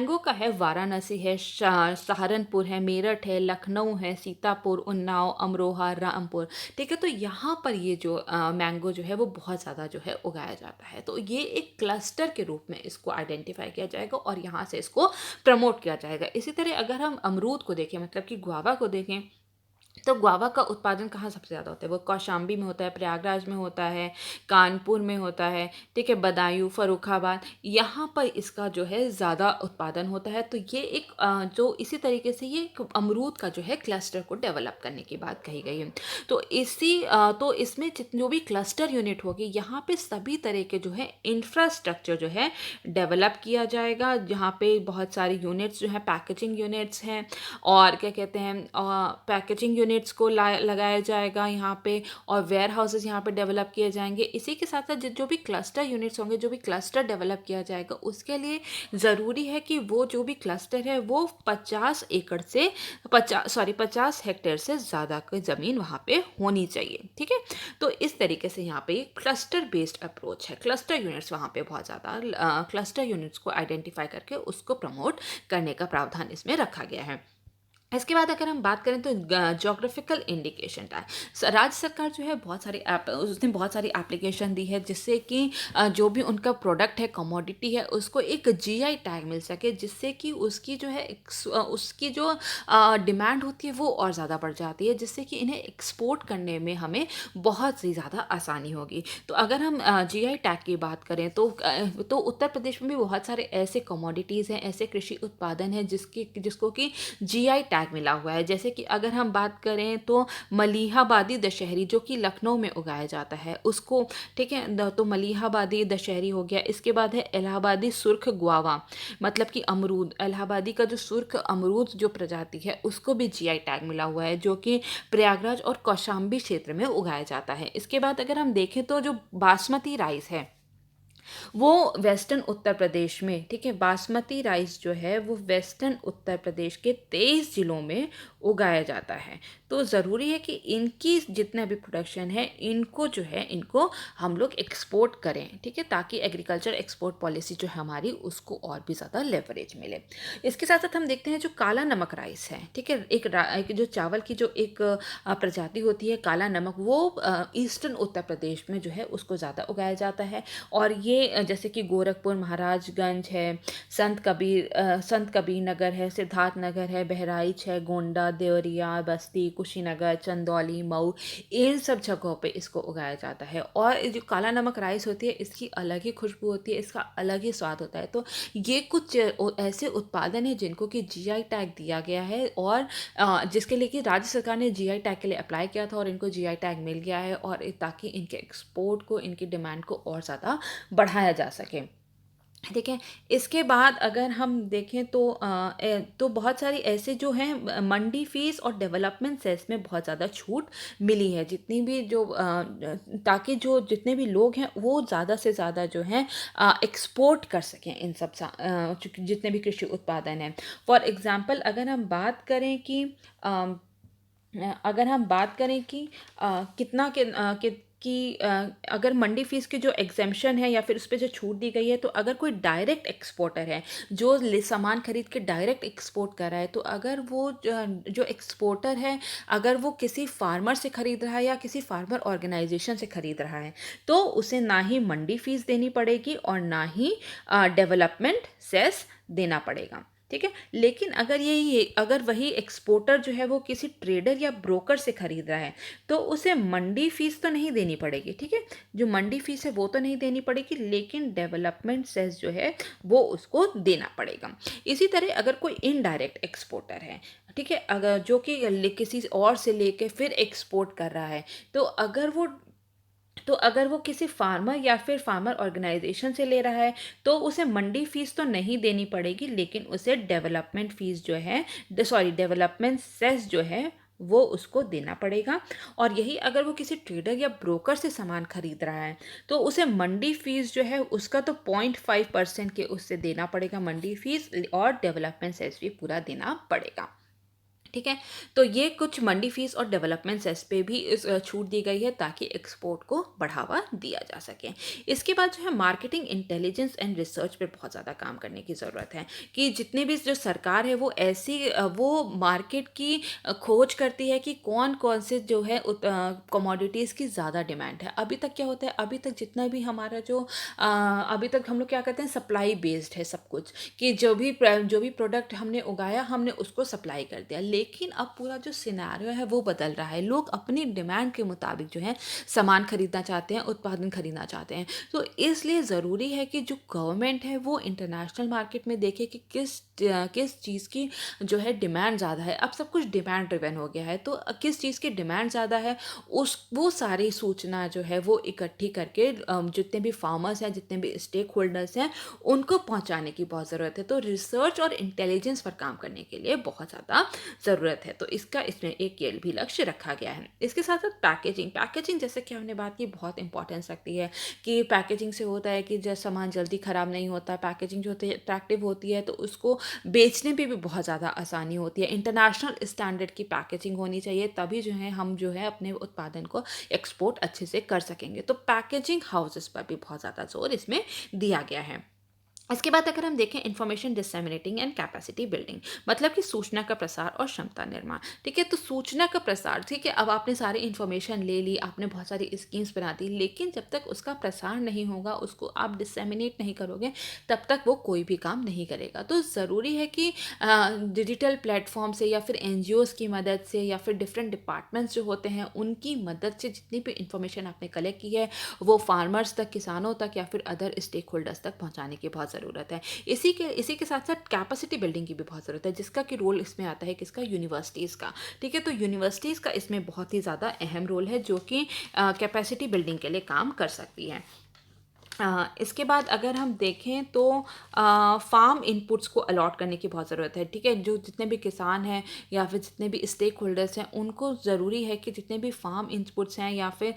मैंगो का है वाराणसी है, सहारनपुर है, मेरठ है, लखनऊ है, सीतापुर, उन्नाव, अमरोहा, रामपुर। ठीक है, तो यहाँ पर ये जो मैंगो जो है वो बहुत ज़्यादा जो है उगाया जाता है। तो ये एक क्लस्टर के रूप में इसको आइडेंटिफाई किया जाएगा और यहाँ से इसको प्रमोट किया जाएगा। इसी तरह अगर हम अमरूद को देखें, मतलब कि गुआवा को देखें, तो गुआवा का उत्पादन कहाँ सबसे ज़्यादा होता है? वो कौशाम्बी में होता है, प्रयागराज में होता है, कानपुर में होता है, ठीक है, बदायूं, फर्रुखाबाद, यहाँ पर इसका जो है ज़्यादा उत्पादन होता है। तो ये एक जो इसी तरीके से ये एक अमरूद का जो है क्लस्टर को डेवलप करने की बात कही गई है। तो इसमें जो भी क्लस्टर यूनिट होगी, यहाँ पे सभी तरह के जो है इंफ्रास्ट्रक्चर जो है डेवलप किया जाएगा, जहाँ पे बहुत सारी यूनिट्स जो है पैकेजिंग यूनिट्स हैं, और क्या कहते हैं, पैकेजिंग यूनिट्स को लगाया जाएगा यहाँ पे, और वेयर हाउसेस यहाँ पे डेवलप किए जाएंगे। इसी के साथ साथ जो भी क्लस्टर यूनिट्स होंगे, जो भी क्लस्टर डेवलप किया जाएगा, उसके लिए ज़रूरी है कि वो जो भी क्लस्टर है वो 50 हेक्टेयर से ज़्यादा की ज़मीन वहाँ पे होनी चाहिए। ठीक है, तो इस तरीके से यहाँ पे एक क्लस्टर बेस्ड अप्रोच है। क्लस्टर यूनिट्स वहाँ पे बहुत ज़्यादा क्लस्टर यूनिट्स को आइडेंटिफाई करके उसको प्रमोट करने का प्रावधान इसमें रखा गया है। इसके बाद अगर हम बात करें तो जोग्राफिकल इंडिकेशन टैग, राज्य सरकार जो है उसने बहुत सारी एप्लीकेशन दी है, जिससे कि जो भी उनका प्रोडक्ट है, कमोडिटी है, उसको एक जीआई टैग मिल सके, जिससे कि उसकी जो है उसकी जो डिमांड होती है वो और ज़्यादा बढ़ जाती है, जिससे कि इन्हें एक्सपोर्ट करने में हमें बहुत सी ज़्यादा आसानी होगी। तो अगर हम जीआई टैग की बात करें तो उत्तर प्रदेश में भी बहुत सारे ऐसे कमोडिटीज़ हैं, ऐसे कृषि उत्पादन हैं जिसको कि जीआई टैग मिला हुआ है। जैसे कि अगर हम बात करें तो मलिहाबादी दशहरी, जो कि लखनऊ में उगाया जाता है, उसको, ठीक है, तो मलिहाबादी दशहरी हो गया। इसके बाद है इलाहाबादी सुर्ख गुआवा, मतलब कि अमरूद, इलाहाबादी का जो सुर्ख अमरूद जो प्रजाति है उसको भी जीआई टैग मिला हुआ है, जो कि प्रयागराज और कौशाम्बी क्षेत्र में उगाया जाता है। इसके बाद अगर हम देखें तो जो बासमती राइस है वो वेस्टर्न उत्तर प्रदेश में, ठीक है, बासमती राइस जो है वो वेस्टर्न उत्तर प्रदेश के 23 जिलों में उगाया जाता है। तो ज़रूरी है कि इनकी जितना भी प्रोडक्शन है इनको हम लोग एक्सपोर्ट करें, ठीक है, ताकि एग्रीकल्चर एक्सपोर्ट पॉलिसी जो है हमारी उसको और भी ज़्यादा लेवरेज मिले। इसके साथ साथ हम देखते हैं जो काला नमक राइस है, ठीक है, एक जो चावल की जो एक प्रजाति होती है काला नमक, वो ईस्टर्न उत्तर प्रदेश में जो है उसको ज़्यादा उगाया जाता है। और ये जैसे कि गोरखपुर, महाराजगंज है, संत कबीर नगर है, सिद्धार्थ नगर है, बहराइच है, गोंडा, देवरिया, बस्ती, कुशीनगर, चंदौली, मऊ, इन सब जगहों पे इसको उगाया जाता है। और जो काला नमक राइस होती है इसकी अलग ही खुशबू होती है, इसका अलग ही स्वाद होता है। तो ये कुछ ऐसे उत्पादन है जिनको कि जीआई टैग दिया गया है, और जिसके लिए कि राज्य सरकार ने जीआई टैग के लिए अप्लाई किया था और इनको जीआई टैग मिल गया है, और ताकि इनके एक्सपोर्ट को, इनकी डिमांड को और ज़्यादा बढ़ाया जा सके। ठीक है, इसके बाद अगर हम देखें तो बहुत सारी ऐसे जो हैं मंडी फीस और डेवलपमेंट सेस में बहुत ज़्यादा छूट मिली है, जितनी भी जो ताकि जो जितने भी लोग हैं वो ज़्यादा से ज़्यादा जो हैं एक्सपोर्ट कर सकें इन सब जितने भी कृषि उत्पादन हैं। फॉर एग्ज़ाम्पल अगर हम बात करें कि कितना कि अगर मंडी फीस की जो एग्जेम्पशन है या फिर उस पे जो छूट दी गई है, तो अगर कोई डायरेक्ट एक्सपोर्टर है जो सामान खरीद के डायरेक्ट एक्सपोर्ट कर रहा है, तो अगर वो जो एक्सपोर्टर है अगर वो किसी फार्मर से खरीद रहा है या किसी फार्मर ऑर्गेनाइजेशन से खरीद रहा है, तो उसे ना ही मंडी फीस देनी पड़ेगी और ना ही डेवलपमेंट सेस देना पड़ेगा। ठीक है, लेकिन अगर वही एक्सपोर्टर जो है वो किसी ट्रेडर या ब्रोकर से खरीद रहा है, तो उसे मंडी फीस तो नहीं देनी पड़ेगी। ठीक है, जो मंडी फीस है वो तो नहीं देनी पड़ेगी, लेकिन डेवलपमेंट सेस जो है वो उसको देना पड़ेगा। इसी तरह अगर कोई इनडायरेक्ट एक्सपोर्टर है, ठीक है, अगर जो कि किसी और से लेके फिर एक्सपोर्ट कर रहा है, तो अगर वो किसी फार्मर या फिर फार्मर ऑर्गेनाइजेशन से ले रहा है, तो उसे मंडी फीस तो नहीं देनी पड़ेगी, लेकिन उसे डेवलपमेंट सेस जो है वो उसको देना पड़ेगा। और यही अगर वो किसी ट्रेडर या ब्रोकर से सामान खरीद रहा है, तो उसे मंडी फीस जो है उसका तो 0.5% के उससे देना पड़ेगा मंडी फीस, और डेवलपमेंट सेस भी पूरा देना पड़ेगा। ठीक है। तो ये कुछ मंडी फीस और डेवलपमेंट सेस पे भी छूट दी गई है ताकि एक्सपोर्ट को बढ़ावा दिया जा सके। इसके बाद जो है मार्केटिंग इंटेलिजेंस एंड रिसर्च पे बहुत ज़्यादा काम करने की ज़रूरत है कि जितने भी जो सरकार है वो ऐसी वो मार्केट की खोज करती है कि कौन कौन से जो है कमोडिटीज़ की ज़्यादा डिमांड है। अभी तक क्या होता है, अभी तक जितना भी हमारा अभी तक हम लोग क्या करते हैं, सप्लाई बेस्ड है सब कुछ, कि जो भी प्रोडक्ट हमने उगाया हमने उसको सप्लाई कर दिया। लेकिन अब पूरा जो सिनेरियो है वो बदल रहा है, लोग अपनी डिमांड के मुताबिक जो है सामान खरीदना चाहते हैं, उत्पादन खरीदना चाहते हैं। तो इसलिए ज़रूरी है कि जो गवर्नमेंट है वो इंटरनेशनल मार्केट में देखे कि किस चीज़ की जो है डिमांड ज़्यादा है। अब सब कुछ डिमांड ड्रिवन हो गया है, तो किस चीज़ की डिमांड ज़्यादा है उस वो सारी सूचना जो है वो इकट्ठी करके जितने भी फार्मर्स हैं, जितने भी स्टेक होल्डर्स हैं, उनको पहुंचाने की बहुत ज़रूरत है। तो रिसर्च और इंटेलिजेंस पर काम करने के लिए बहुत ज़्यादा ज़रूरत है। तो इसका इसमें एक ये भी लक्ष्य रखा गया है। इसके साथ साथ पैकेजिंग जैसे कि हमने बात की बहुत इंपॉर्टेंस रखती है कि पैकेजिंग से होता है कि जब सामान जल्दी ख़राब नहीं होता, पैकेजिंग जो होती है अट्रैक्टिव होती है, तो उसको बेचने पे भी बहुत ज़्यादा आसानी होती है। इंटरनेशनल स्टैंडर्ड की पैकेजिंग होनी चाहिए, तभी जो है हम जो है अपने उत्पादन को एक्सपोर्ट अच्छे से कर सकेंगे। तो पैकेजिंग हाउसेस पर भी बहुत ज़्यादा जोर इसमें दिया गया है। इसके बाद अगर हम देखें information disseminating and capacity building, मतलब कि सूचना का प्रसार और क्षमता निर्माण। ठीक है, तो सूचना का प्रसार, ठीक है, अब आपने सारी इन्फॉर्मेशन ले ली, आपने बहुत सारी स्कीम्स बना दी, लेकिन जब तक उसका प्रसार नहीं होगा, उसको आप डिसेमिनेट नहीं करोगे, तब तक वो कोई भी काम नहीं करेगा। तो ज़रूरी है कि डिजिटल प्लेटफॉर्म से या फिर एनजीओज़ की मदद से या फिर डिफरेंट डिपार्टमेंट्स जो होते हैं उनकी मदद से जितनी भी इन्फॉर्मेशन आपने कलेक्ट की है वो फार्मर्स तक, किसानों तक या फिर अदर स्टेक होल्डर्स तक पहुंचाने की बहुत ज़रूरत है। इसी के साथ साथ कैपेसिटी बिल्डिंग की भी बहुत ज़रूरत है, जिसका कि रोल इसमें आता है किसका, यूनिवर्सिटीज़ का। ठीक है, तो यूनिवर्सिटीज़ का इसमें बहुत ही ज़्यादा अहम रोल है जो कि कैपेसिटी बिल्डिंग के लिए काम कर सकती है। इसके बाद अगर हम देखें तो फार्म इनपुट्स को अलॉट करने की बहुत ज़रूरत है। ठीक है, जो जितने भी किसान हैं या फिर जितने भी स्टेक होल्डर्स हैं उनको ज़रूरी है कि जितने भी फार्म इनपुट्स हैं या फिर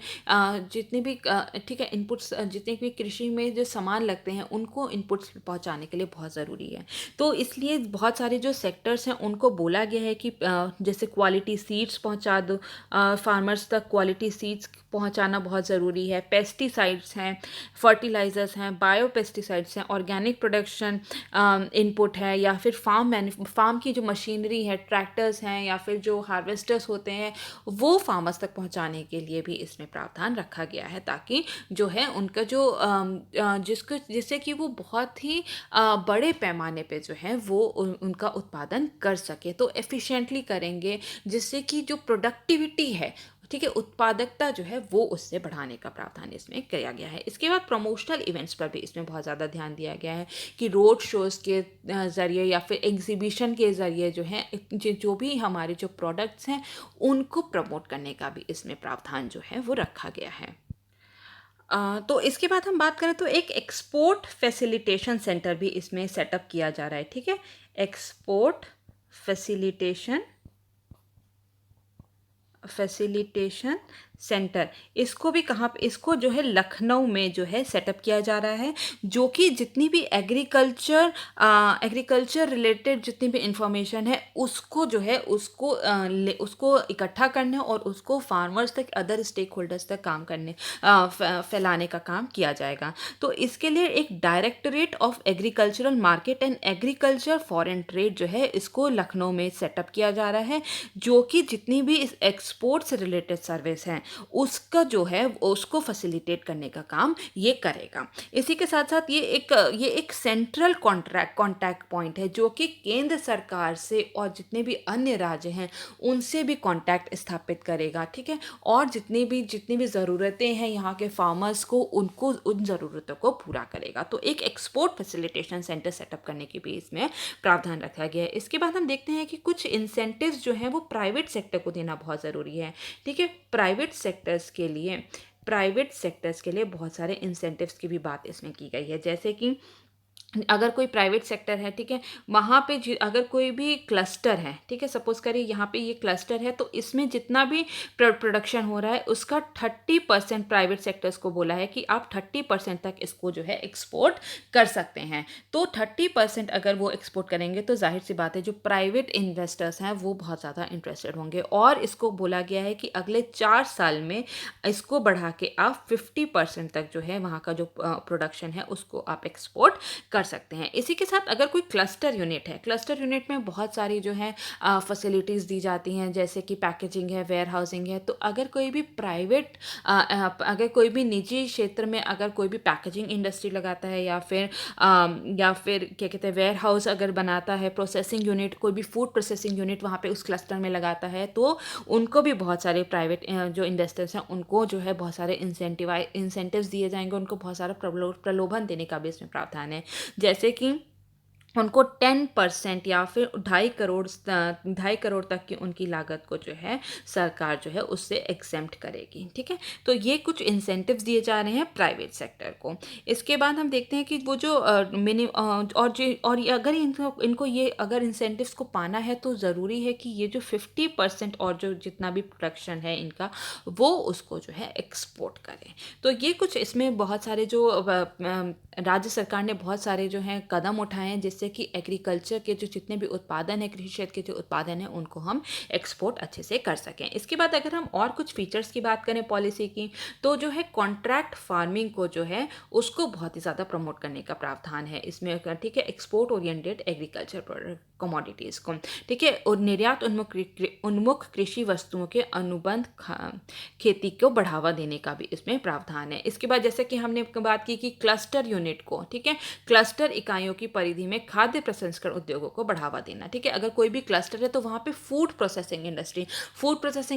जितने भी ठीक है इनपुट्स, जितने भी कृषि में जो सामान लगते हैं उनको इनपुट्स पहुंचाने के लिए बहुत ज़रूरी है। तो इसलिए बहुत सारे जो सेक्टर्स हैं उनको बोला गया है कि जैसे क्वालिटी सीड्स पहुंचा दो, फार्मर्स तक क्वालिटी सीड्स पहुंचाना बहुत ज़रूरी है। पेस्टिसाइड्स हैं, फर्टिलाइज़र्स हैं, बायो पेस्टिसाइड्स हैं, ऑर्गेनिक प्रोडक्शन इनपुट है, या फिर फार्म की जो मशीनरी है, ट्रैक्टर्स हैं या फिर जो हार्वेस्टर्स होते हैं, वो फार्मर्स तक पहुंचाने के लिए भी इसमें प्रावधान रखा गया है, ताकि जो है उनका जो जिससे कि वो बहुत ही बड़े पैमाने पे जो है वो उनका उत्पादन कर सके, तो एफिशिएंटली करेंगे, जिससे कि जो प्रोडक्टिविटी है, ठीक है, उत्पादकता जो है वो उससे बढ़ाने का प्रावधान इसमें किया गया है। इसके बाद प्रमोशनल इवेंट्स पर भी इसमें बहुत ज़्यादा ध्यान दिया गया है कि रोड शोज़ के ज़रिए या फिर एग्जीबिशन के ज़रिए जो है जो भी हमारे जो प्रोडक्ट्स हैं उनको प्रमोट करने का भी इसमें प्रावधान जो है वो रखा गया है। तो इसके बाद हम बात करें तो एक एक्सपोर्ट फैसिलिटेशन सेंटर भी इसमें सेटअप किया जा रहा है। ठीक है, एक्सपोर्ट फैसिलिटेशन फैसिलिटेशन सेंटर, इसको भी कहाँ पे, इसको जो है लखनऊ में जो है सेटअप किया जा रहा है, जो कि जितनी भी एग्रीकल्चर रिलेटेड जितनी भी इंफॉर्मेशन है उसको जो है उसको इकट्ठा करने और उसको फार्मर्स तक, अदर स्टेक होल्डर्स तक काम करने फैलाने का काम किया जाएगा। तो इसके लिए एक directorate of agricultural market and agriculture foreign trade जो है इसको लखनऊ में सेटअप किया जा रहा है, जो कि जितनी भी इस एक्सपोर्ट से रिलेटेड सर्विस हैं उसका जो है उसको फैसिलिटेट करने का काम ये करेगा। इसी के साथ साथ ये एक सेंट्रल कॉन्टैक्ट पॉइंट है जो कि केंद्र सरकार से और जितने भी अन्य राज्य हैं उनसे भी कॉन्टैक्ट स्थापित करेगा। ठीक है, और जितनी भी ज़रूरतें हैं यहाँ के फार्मर्स को, उनको उन ज़रूरतों को पूरा करेगा। तो एक एक्सपोर्ट फैसिलिटेशन सेंटर सेटअप करने की भी इसमें प्रावधान रखा गया है। इसके बाद हम देखते हैं कि कुछ इंसेंटिव्स जो हैं वो प्राइवेट सेक्टर को देना बहुत ज़रूरी है। ठीक है, प्राइवेट सेक्टर्स के लिए बहुत सारे इंसेंटिव्स की भी बात इसमें की गई है, जैसे कि अगर कोई प्राइवेट सेक्टर है, ठीक है, वहाँ पे अगर कोई भी क्लस्टर है, ठीक है, सपोज करिए यहाँ पे ये क्लस्टर है, तो इसमें जितना भी प्रोडक्शन हो रहा है उसका 30% प्राइवेट सेक्टर्स को बोला है कि आप 30% तक इसको जो है एक्सपोर्ट कर सकते हैं। तो 30% अगर वो एक्सपोर्ट करेंगे तो जाहिर सी बात है जो प्राइवेट इन्वेस्टर्स हैं वो बहुत ज़्यादा इंटरेस्टेड होंगे, और इसको बोला गया है कि अगले 4 साल में इसको बढ़ा के आप 50% तक जो है वहाँ का जो प्रोडक्शन है उसको आप एक्सपोर्ट कर सकते हैं। इसी के साथ अगर कोई क्लस्टर यूनिट है, क्लस्टर यूनिट में बहुत सारी जो है फैसिलिटीज़ दी जाती हैं, जैसे कि पैकेजिंग है, वेयर हाउसिंग है। तो अगर कोई भी प्राइवेट अगर कोई भी निजी क्षेत्र में अगर कोई भी पैकेजिंग इंडस्ट्री लगाता है, या फिर क्या कहते हैं वेयर हाउस अगर बनाता है, प्रोसेसिंग यूनिट, कोई भी फूड प्रोसेसिंग यूनिट वहाँ पे उस क्लस्टर में लगाता है, तो उनको भी बहुत सारे प्राइवेट जो इन्वेस्टर्स हैं उनको जो है बहुत सारे इंसेंटिव्स दिए जाएंगे, उनको बहुत सारा प्रलोभन देने का भी इसमें प्रावधान है। जैसे कि उनको 10% या फिर 2.5 करोड़ तक की उनकी लागत को जो है सरकार जो है उससे एग्जेम्प्ट करेगी, ठीक है। तो ये कुछ इंसेंटिव्स दिए जा रहे हैं प्राइवेट सेक्टर को। इसके बाद हम देखते हैं कि वो जो और ये अगर इनको ये अगर इंसेंटिव्स को पाना है तो ज़रूरी है कि ये जो 50% और जो जितना भी प्रोडक्शन है इनका वो उसको जो है एक्सपोर्ट करें। तो ये कुछ इसमें बहुत सारे जो राज्य सरकार ने बहुत सारे जो हैं कदम उठाए हैं जिससे कि एग्रीकल्चर के जो जितने भी उत्पादन है, कृषि क्षेत्र के जो उत्पादन है उनको हम एक्सपोर्ट अच्छे से कर सकें। इसके बाद अगर हम और कुछ फीचर्स की बात करें पॉलिसी की, तो जो है कॉन्ट्रैक्ट फार्मिंग को जो है उसको बहुत ही ज़्यादा प्रमोट करने का प्रावधान है इसमें, ठीक है, export oriented agriculture product commodities को, ठीक है, और निर्यात उन्मुख कृषि वस्तुओं के अनुबंध खेती को बढ़ावा देने का भी इसमें प्रावधान है। इसके बाद जैसे कि हमने बात की कि क्लस्टर यूनिट को, ठीक है, क्लस्टर इकाइयों की परिधि में खाद्य प्रसंस्करण उद्योगों को बढ़ावा देना, ठीक है। अगर कोई भी क्लस्टर है तो वहाँ पे फूड प्रोसेसिंग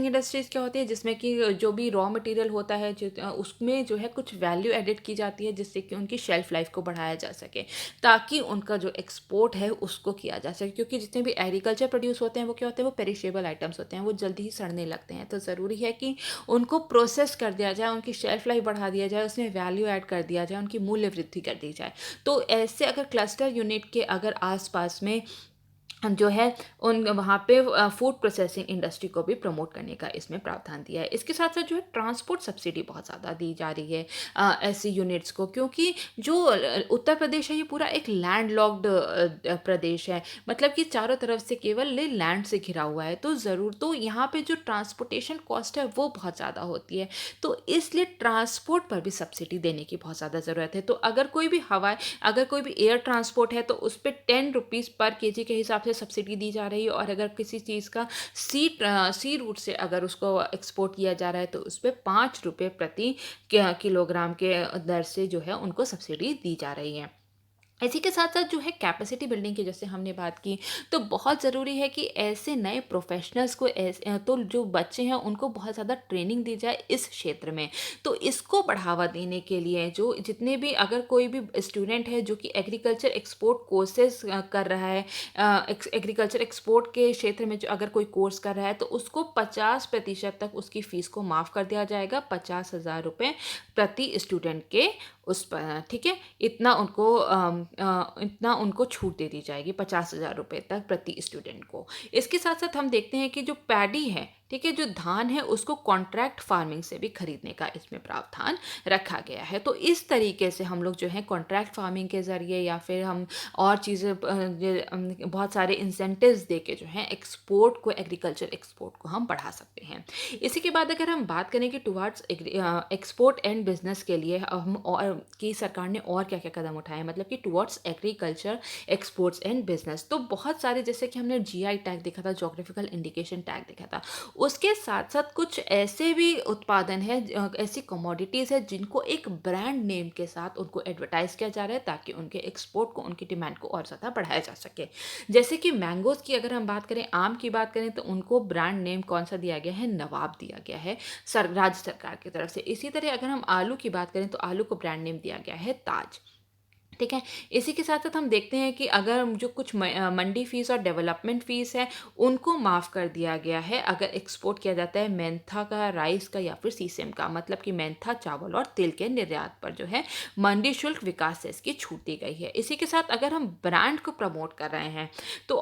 इंडस्ट्रीज क्या होती है, जिसमें कि जो भी रॉ मटेरियल होता है उसमें जो है कुछ वैल्यू एडिड की जाती है जिससे कि उनकी शेल्फ लाइफ को बढ़ाया जा सके, ताकि उनका जो एक्सपोर्ट है उसको किया जा सके। क्योंकि जितने भी एग्रीकल्चर प्रोड्यूस होते हैं वो क्या होते हैं, वो पेरिशेबल आइटम्स होते हैं, वो जल्दी ही सड़ने लगते हैं। तो ज़रूरी है कि उनको प्रोसेस कर दिया जाए, उनकी शेल्फ लाइफ बढ़ा दिया जाए, उसमें वैल्यू ऐड कर दिया जाए, उनकी मूल्य वृद्धि कर दी जाए। तो ऐसे अगर क्लस्टर यूनिट के अगर आसपास में जो है उन वहाँ पे फूड प्रोसेसिंग इंडस्ट्री को भी प्रमोट करने का इसमें प्रावधान दिया है। इसके साथ साथ जो है ट्रांसपोर्ट सब्सिडी बहुत ज़्यादा दी जा रही है ऐसी यूनिट्स को, क्योंकि जो उत्तर प्रदेश है ये पूरा एक लैंड लॉक्ड प्रदेश है, मतलब कि चारों तरफ से केवल लैंड से घिरा हुआ है। तो ज़रूर तो यहाँ पे जो ट्रांसपोर्टेशन कॉस्ट है वो बहुत ज़्यादा होती है, तो इसलिए ट्रांसपोर्ट पर भी सब्सिडी देने की बहुत ज़्यादा ज़रूरत है। तो अगर कोई भी एयर ट्रांसपोर्ट है तो उस पर 10 रुपीज़ पर केजी के हिसाब से सब्सिडी दी जा रही है, और अगर किसी चीज़ का सी रूट से अगर उसको एक्सपोर्ट किया जा रहा है तो उस पर 5 रुपये प्रति किलोग्राम के दर से जो है उनको सब्सिडी दी जा रही है। इसी के साथ साथ जो है कैपेसिटी बिल्डिंग की जैसे हमने बात की, तो बहुत ज़रूरी है कि ऐसे नए प्रोफेशनल्स को तो जो बच्चे हैं उनको बहुत ज़्यादा ट्रेनिंग दी जाए इस क्षेत्र में। तो इसको बढ़ावा देने के लिए जो जितने भी अगर कोई भी स्टूडेंट है जो कि एग्रीकल्चर एक्सपोर्ट कोर्सेज कर रहा है, एग्रीकल्चर एक्सपोर्ट के क्षेत्र में जो अगर कोई कोर्स कर रहा है तो उसको 50% तक उसकी फ़ीस को माफ़ कर दिया जाएगा, 50,000 रुपये प्रति स्टूडेंट के उस पर, ठीक है, इतना उनको छूट दे दी जाएगी 50,000 रुपये तक प्रति स्टूडेंट को। इसके साथ साथ हम देखते हैं कि जो पैडी है, ठीक है, जो धान है उसको कॉन्ट्रैक्ट फार्मिंग से भी खरीदने का इसमें प्रावधान रखा गया है। तो इस तरीके से हम लोग जो है कॉन्ट्रैक्ट फार्मिंग के ज़रिए या फिर हम और चीज़ें बहुत सारे इंसेंटिव्स दे के जो है एक्सपोर्ट को, एग्रीकल्चर एक्सपोर्ट को हम बढ़ा सकते हैं। इसी के बाद अगर हम बात करें कि टुवार्ड्स एक्सपोर्ट एंड बिजनेस के लिए हम और की सरकार ने और क्या क्या कदम उठाए, मतलब कि towards agriculture exports and business, तो बहुत सारे जैसे कि हमने जीआई टैग देखा था, जोग्राफिकल इंडिकेशन टैग देखा था। उसके साथ साथ कुछ ऐसे भी उत्पादन है, ऐसी कमोडिटीज़ है जिनको एक ब्रांड नेम के साथ उनको एडवर्टाइज किया जा रहा है ताकि उनके एक्सपोर्ट को, उनकी डिमांड को और ज़्यादा बढ़ाया जा सके। जैसे कि मैंगोज़ की अगर हम बात करें, आम की बात करें, तो उनको ब्रांड नेम कौन सा दिया गया है, नवाब दिया गया है राज्य सरकार की तरफ से। इसी तरह अगर हम आलू की बात करें तो आलू को ब्रांड नेम दिया गया है ताज। ठीक है। इसी के साथ-साथ हम देखते हैं कि अगर जो कुछ मंडी फ़ीस और डेवलपमेंट फ़ीस है, उनको माफ़ कर दिया गया है अगर एक्सपोर्ट किया जाता है मेंथा का, राइस का या फिर सीसम का। मतलब कि मेंथा, चावल और तिल के निर्यात पर जो है मंडी शुल्क विकास सेस की छूट दी गई है। इसी के साथ अगर हम ब्रांड को प्रमोट कर रहे हैं, तो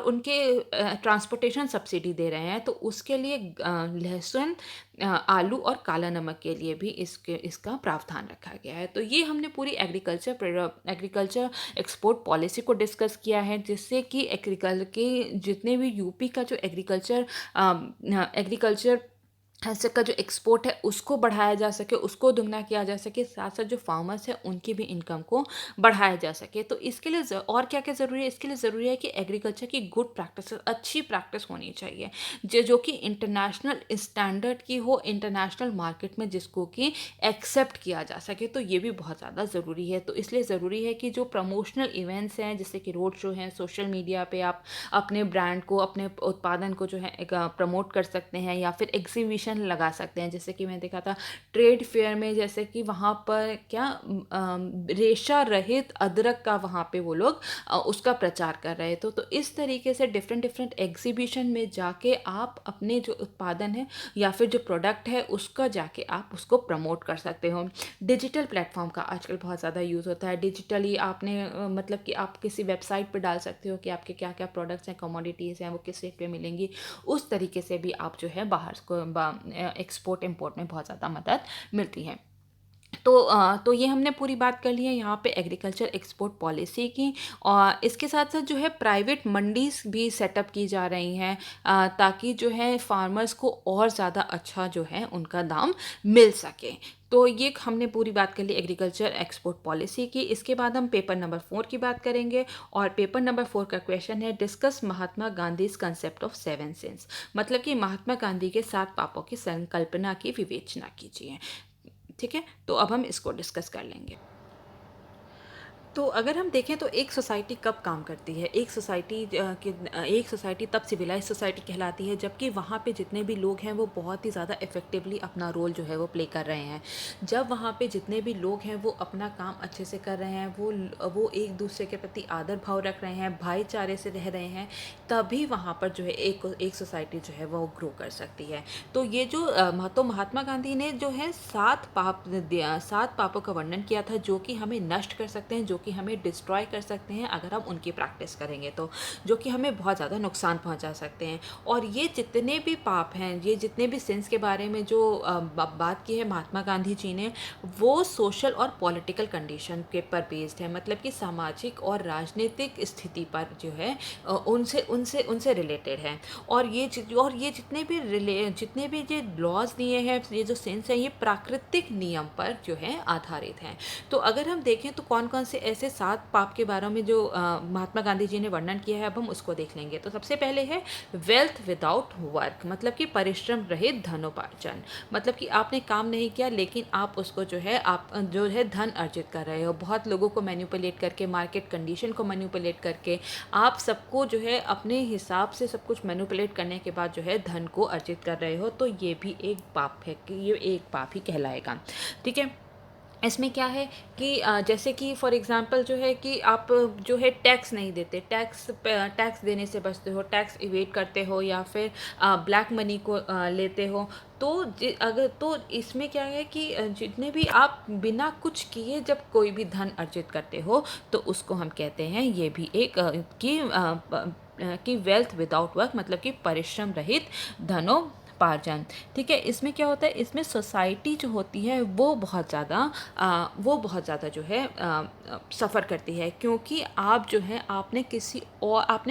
उनके ट्रांसपोर्टेशन सब्सिडी दे रहे हैं, तो उसके लिए लहसुन, आलू और काला नमक के लिए भी इसका प्रावधान रखा गया है। तो ये हमने पूरी एग्रीकल्चर एक्सपोर्ट पॉलिसी को डिस्कस किया है, जिससे कि एग्रीकल्चर के जितने भी यूपी का जो एग्रीकल्चर ऐसे का जो एक्सपोर्ट है उसको बढ़ाया जा सके, उसको दुगना किया जा सके, साथ साथ जो फार्मर्स हैं उनकी भी इनकम को बढ़ाया जा सके। तो इसके लिए और क्या क्या ज़रूरी है, इसके लिए ज़रूरी है कि एग्रीकल्चर की गुड प्रैक्टिस, अच्छी प्रैक्टिस होनी चाहिए, जो कि इंटरनेशनल स्टैंडर्ड की हो, इंटरनेशनल मार्केट में जिसको कि एक्सेप्ट किया जा सके। तो ये भी बहुत ज़्यादा ज़रूरी है। तो इसलिए ज़रूरी है कि जो प्रमोशनल इवेंट्स हैं, जैसे कि रोड शो हैं, सोशल मीडिया पे आप अपने ब्रांड को, अपने उत्पादन को जो है प्रमोट कर सकते हैं, या फिर एग्जीबिशन लगा सकते हैं। जैसे कि मैं देखा था ट्रेड फेयर में, जैसे कि वहाँ पर रेशा रहित अदरक का वहाँ पे वो लोग उसका प्रचार कर रहे थे। तो इस तरीके से डिफरेंट डिफरेंट एग्जीबिशन में जाके आप अपने जो उत्पादन है या फिर जो प्रोडक्ट है उसका जाके आप उसको प्रमोट कर सकते हो। डिजिटल प्लेटफॉर्म का आजकल बहुत ज़्यादा यूज़ होता है। डिजिटली आपने मतलब कि आप किसी वेबसाइट पर डाल सकते हो कि आपके क्या क्या प्रोडक्ट्स हैं, कमोडिटीज़ हैं, वो किस रेट पे मिलेंगी। उस तरीके से भी आप जो है बाहर को एक्सपोर्ट इंपोर्ट में बहुत ज़्यादा मदद मिलती है। तो ये हमने पूरी बात कर ली है यहाँ पे एग्रीकल्चर एक्सपोर्ट पॉलिसी की। और इसके साथ साथ जो है प्राइवेट मंडीज़ भी सेटअप की जा रही हैं, ताकि जो है फार्मर्स को और ज़्यादा अच्छा जो है उनका दाम मिल सके। तो ये हमने पूरी बात कर ली एग्रीकल्चर एक्सपोर्ट पॉलिसी की। इसके बाद हम पेपर नंबर 4 की बात करेंगे, और पेपर नंबर 4 का क्वेश्चन है discuss Mahatma Gandhi's concept of 7 since. मतलब कि महात्मा गांधी के 7 पापों की संकल्पना की विवेचना कीजिए। ठीक है, तो अब हम इसको डिस्कस कर लेंगे। तो अगर हम देखें तो एक सोसाइटी कब काम करती है, एक सोसाइटी तब सिविलाइज सोसाइटी कहलाती है जबकि वहाँ पे जितने भी लोग हैं वो बहुत ही ज़्यादा इफ़ेक्टिवली अपना रोल जो है वो प्ले कर रहे हैं। जब वहाँ पे जितने भी लोग हैं वो अपना काम अच्छे से कर रहे हैं, वो एक दूसरे के प्रति आदर भाव रख रहे हैं, भाईचारे से रह रहे हैं, तभी वहाँ पर जो है एक सोसाइटी जो है वो ग्रो कर सकती है। तो ये जो महात्मा गांधी ने जो है 7 पापों का वर्णन किया था, जो कि हमें नष्ट कर सकते हैं, जो कि हमें डिस्ट्रॉय कर सकते हैं अगर हम उनकी प्रैक्टिस करेंगे, तो जो कि हमें बहुत ज़्यादा नुकसान पहुंचा सकते हैं। और ये जितने भी पाप हैं, ये जितने भी सिंस के बारे में जो बात की है महात्मा गांधी जी ने, वो सोशल और पॉलिटिकल कंडीशन के पर बेस्ड है। मतलब कि सामाजिक और राजनीतिक स्थिति पर जो है उनसे उनसे उनसे रिलेटेड है। और ये जितने भी जो लॉज दिए हैं, ये जो सिंस है, ये प्राकृतिक नियम पर जो है आधारित हैं। तो अगर हम देखें तो कौन कौन से ऐसे 7 पाप के बारे में जो महात्मा गांधी जी ने वर्णन किया है, अब हम उसको देख लेंगे। तो सबसे पहले है वेल्थ विदाउट वर्क, मतलब कि परिश्रम रहित धनोपार्जन। मतलब कि आपने काम नहीं किया लेकिन आप उसको जो है आप जो है धन अर्जित कर रहे हो, बहुत लोगों को मैनिपुलेट करके, मार्केट कंडीशन को मैनिपुलेट करके, आप सबको जो है अपने हिसाब से सब कुछ मैनिपुलेट करने के बाद जो है धन को अर्जित कर रहे हो। तो ये भी एक पाप है, कि ये एक पाप ही कहलाएगा। ठीक है। इसमें क्या है कि जैसे कि फॉर एग्जांपल जो है कि आप जो है टैक्स नहीं देते, टैक्स देने से बचते हो, टैक्स इवेट करते हो, या फिर ब्लैक मनी को लेते हो। तो अगर तो इसमें क्या है कि जितने भी आप बिना कुछ किए जब कोई भी धन अर्जित करते हो, तो उसको हम कहते हैं, ये भी एक कि वेल्थ विदाउट वर्क, मतलब कि परिश्रम रहित धनोपार्जन। ठीक है। इसमें क्या होता है, इसमें सोसाइटी जो होती है वो बहुत ज़्यादा जो है सफ़र करती है, क्योंकि आप जो है आपने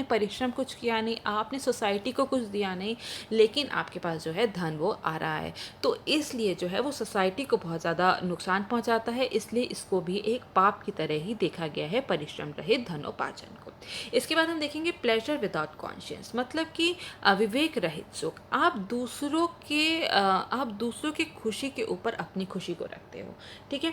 परिश्रम कुछ किया नहीं, आपने सोसाइटी को कुछ दिया नहीं, लेकिन आपके पास जो है धन वो आ रहा है। तो इसलिए जो है वो सोसाइटी को बहुत ज़्यादा नुकसान पहुंचाता है। इसलिए इसको भी एक पाप की तरह ही देखा गया है, परिश्रम रहित धनोपार्जन को। इसके बाद हम देखेंगे प्लेजर विदाउट कॉन्शियस, मतलब कि विवेक रहित सुख। आप दूसरों के खुशी के ऊपर अपनी खुशी को रखते हो। ठीक है।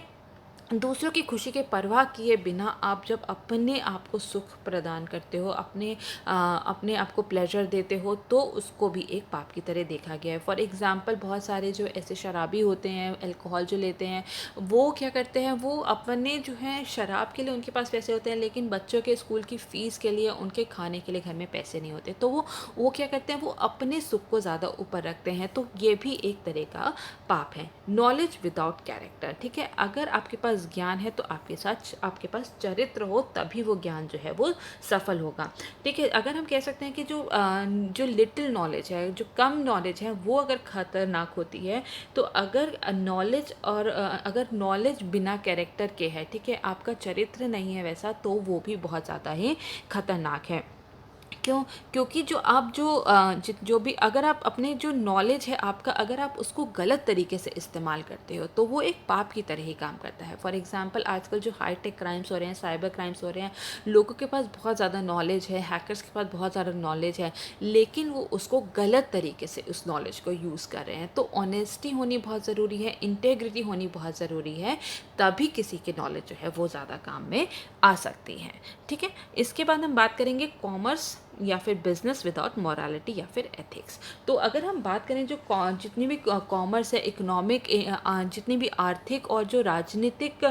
दूसरों की खुशी की परवाह किए बिना आप जब अपने आप को सुख प्रदान करते हो, अपने आप को प्लेजर देते हो, तो उसको भी एक पाप की तरह देखा गया है। फॉर एग्ज़ाम्पल बहुत सारे जो ऐसे शराबी होते हैं, अल्कोहल जो लेते हैं, वो क्या करते हैं, वो अपने जो है शराब के लिए उनके पास पैसे होते हैं, लेकिन बच्चों के स्कूल की फ़ीस के लिए, उनके खाने के लिए घर में पैसे नहीं होते, तो वो क्या करते हैं, वो अपने सुख को ज़्यादा ऊपर रखते हैं। तो ये भी एक तरह का पाप है। नॉलेज विदाउट कैरेक्टर, ठीक है, अगर आपके पास ज्ञान है तो आपके पास चरित्र हो, तभी वो ज्ञान जो है वो सफल होगा। ठीक है, अगर हम कह सकते हैं कि जो लिटिल नॉलेज है, जो कम नॉलेज है, वो अगर खतरनाक होती है, तो अगर नॉलेज बिना कैरेक्टर के है, ठीक है, आपका चरित्र नहीं है वैसा, तो वो भी बहुत ज़्यादा ही खतरनाक है। क्यों? क्योंकि जो भी, अगर आप अपने जो नॉलेज है आपका, अगर आप उसको गलत तरीके से इस्तेमाल करते हो, तो वो एक पाप की तरह ही काम करता है। फॉर एग्जांपल आजकल जो हाईटेक क्राइम्स हो रहे हैं, साइबर क्राइम्स हो रहे हैं, लोगों के पास बहुत ज़्यादा नॉलेज है, हैकर्स के पास बहुत ज़्यादा नॉलेज है, लेकिन वो उसको गलत तरीके से उस नॉलेज को यूज़ कर रहे हैं। तो ऑनेस्टी होनी बहुत ज़रूरी है, इंटेग्रिटी होनी बहुत ज़रूरी है, तभी किसी की नॉलेज जो है वो ज़्यादा काम में आ सकती है। ठीक है, इसके बाद हम बात करेंगे कॉमर्स या फिर बिजनेस विदाउट मॉरलिटी या फिर एथिक्स। तो अगर हम बात करें जितनी भी कॉमर्स है, इकोनॉमिक, जितनी भी आर्थिक और जो राजनीतिक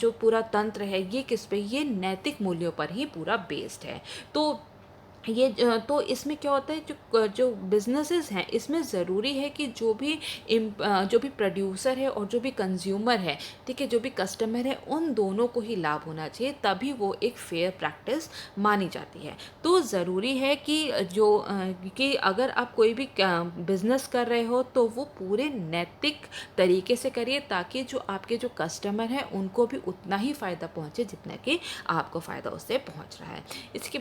जो पूरा तंत्र है, ये किस पे, ये नैतिक मूल्यों पर ही पूरा बेस्ड है। तो इसमें क्या होता है, जो बिजनेसेस हैं, इसमें ज़रूरी है कि जो भी प्रोड्यूसर है और जो भी कंज्यूमर है, ठीक है, जो भी कस्टमर है, उन दोनों को ही लाभ होना चाहिए, तभी वो एक फेयर प्रैक्टिस मानी जाती है। तो ज़रूरी है कि अगर आप कोई भी बिजनेस कर रहे हो, तो वो पूरे नैतिक तरीके से करिए, ताकि जो आपके जो कस्टमर हैं उनको भी उतना ही फ़ायदा पहुँचे जितना कि आपको फ़ायदा उससे पहुँच रहा है।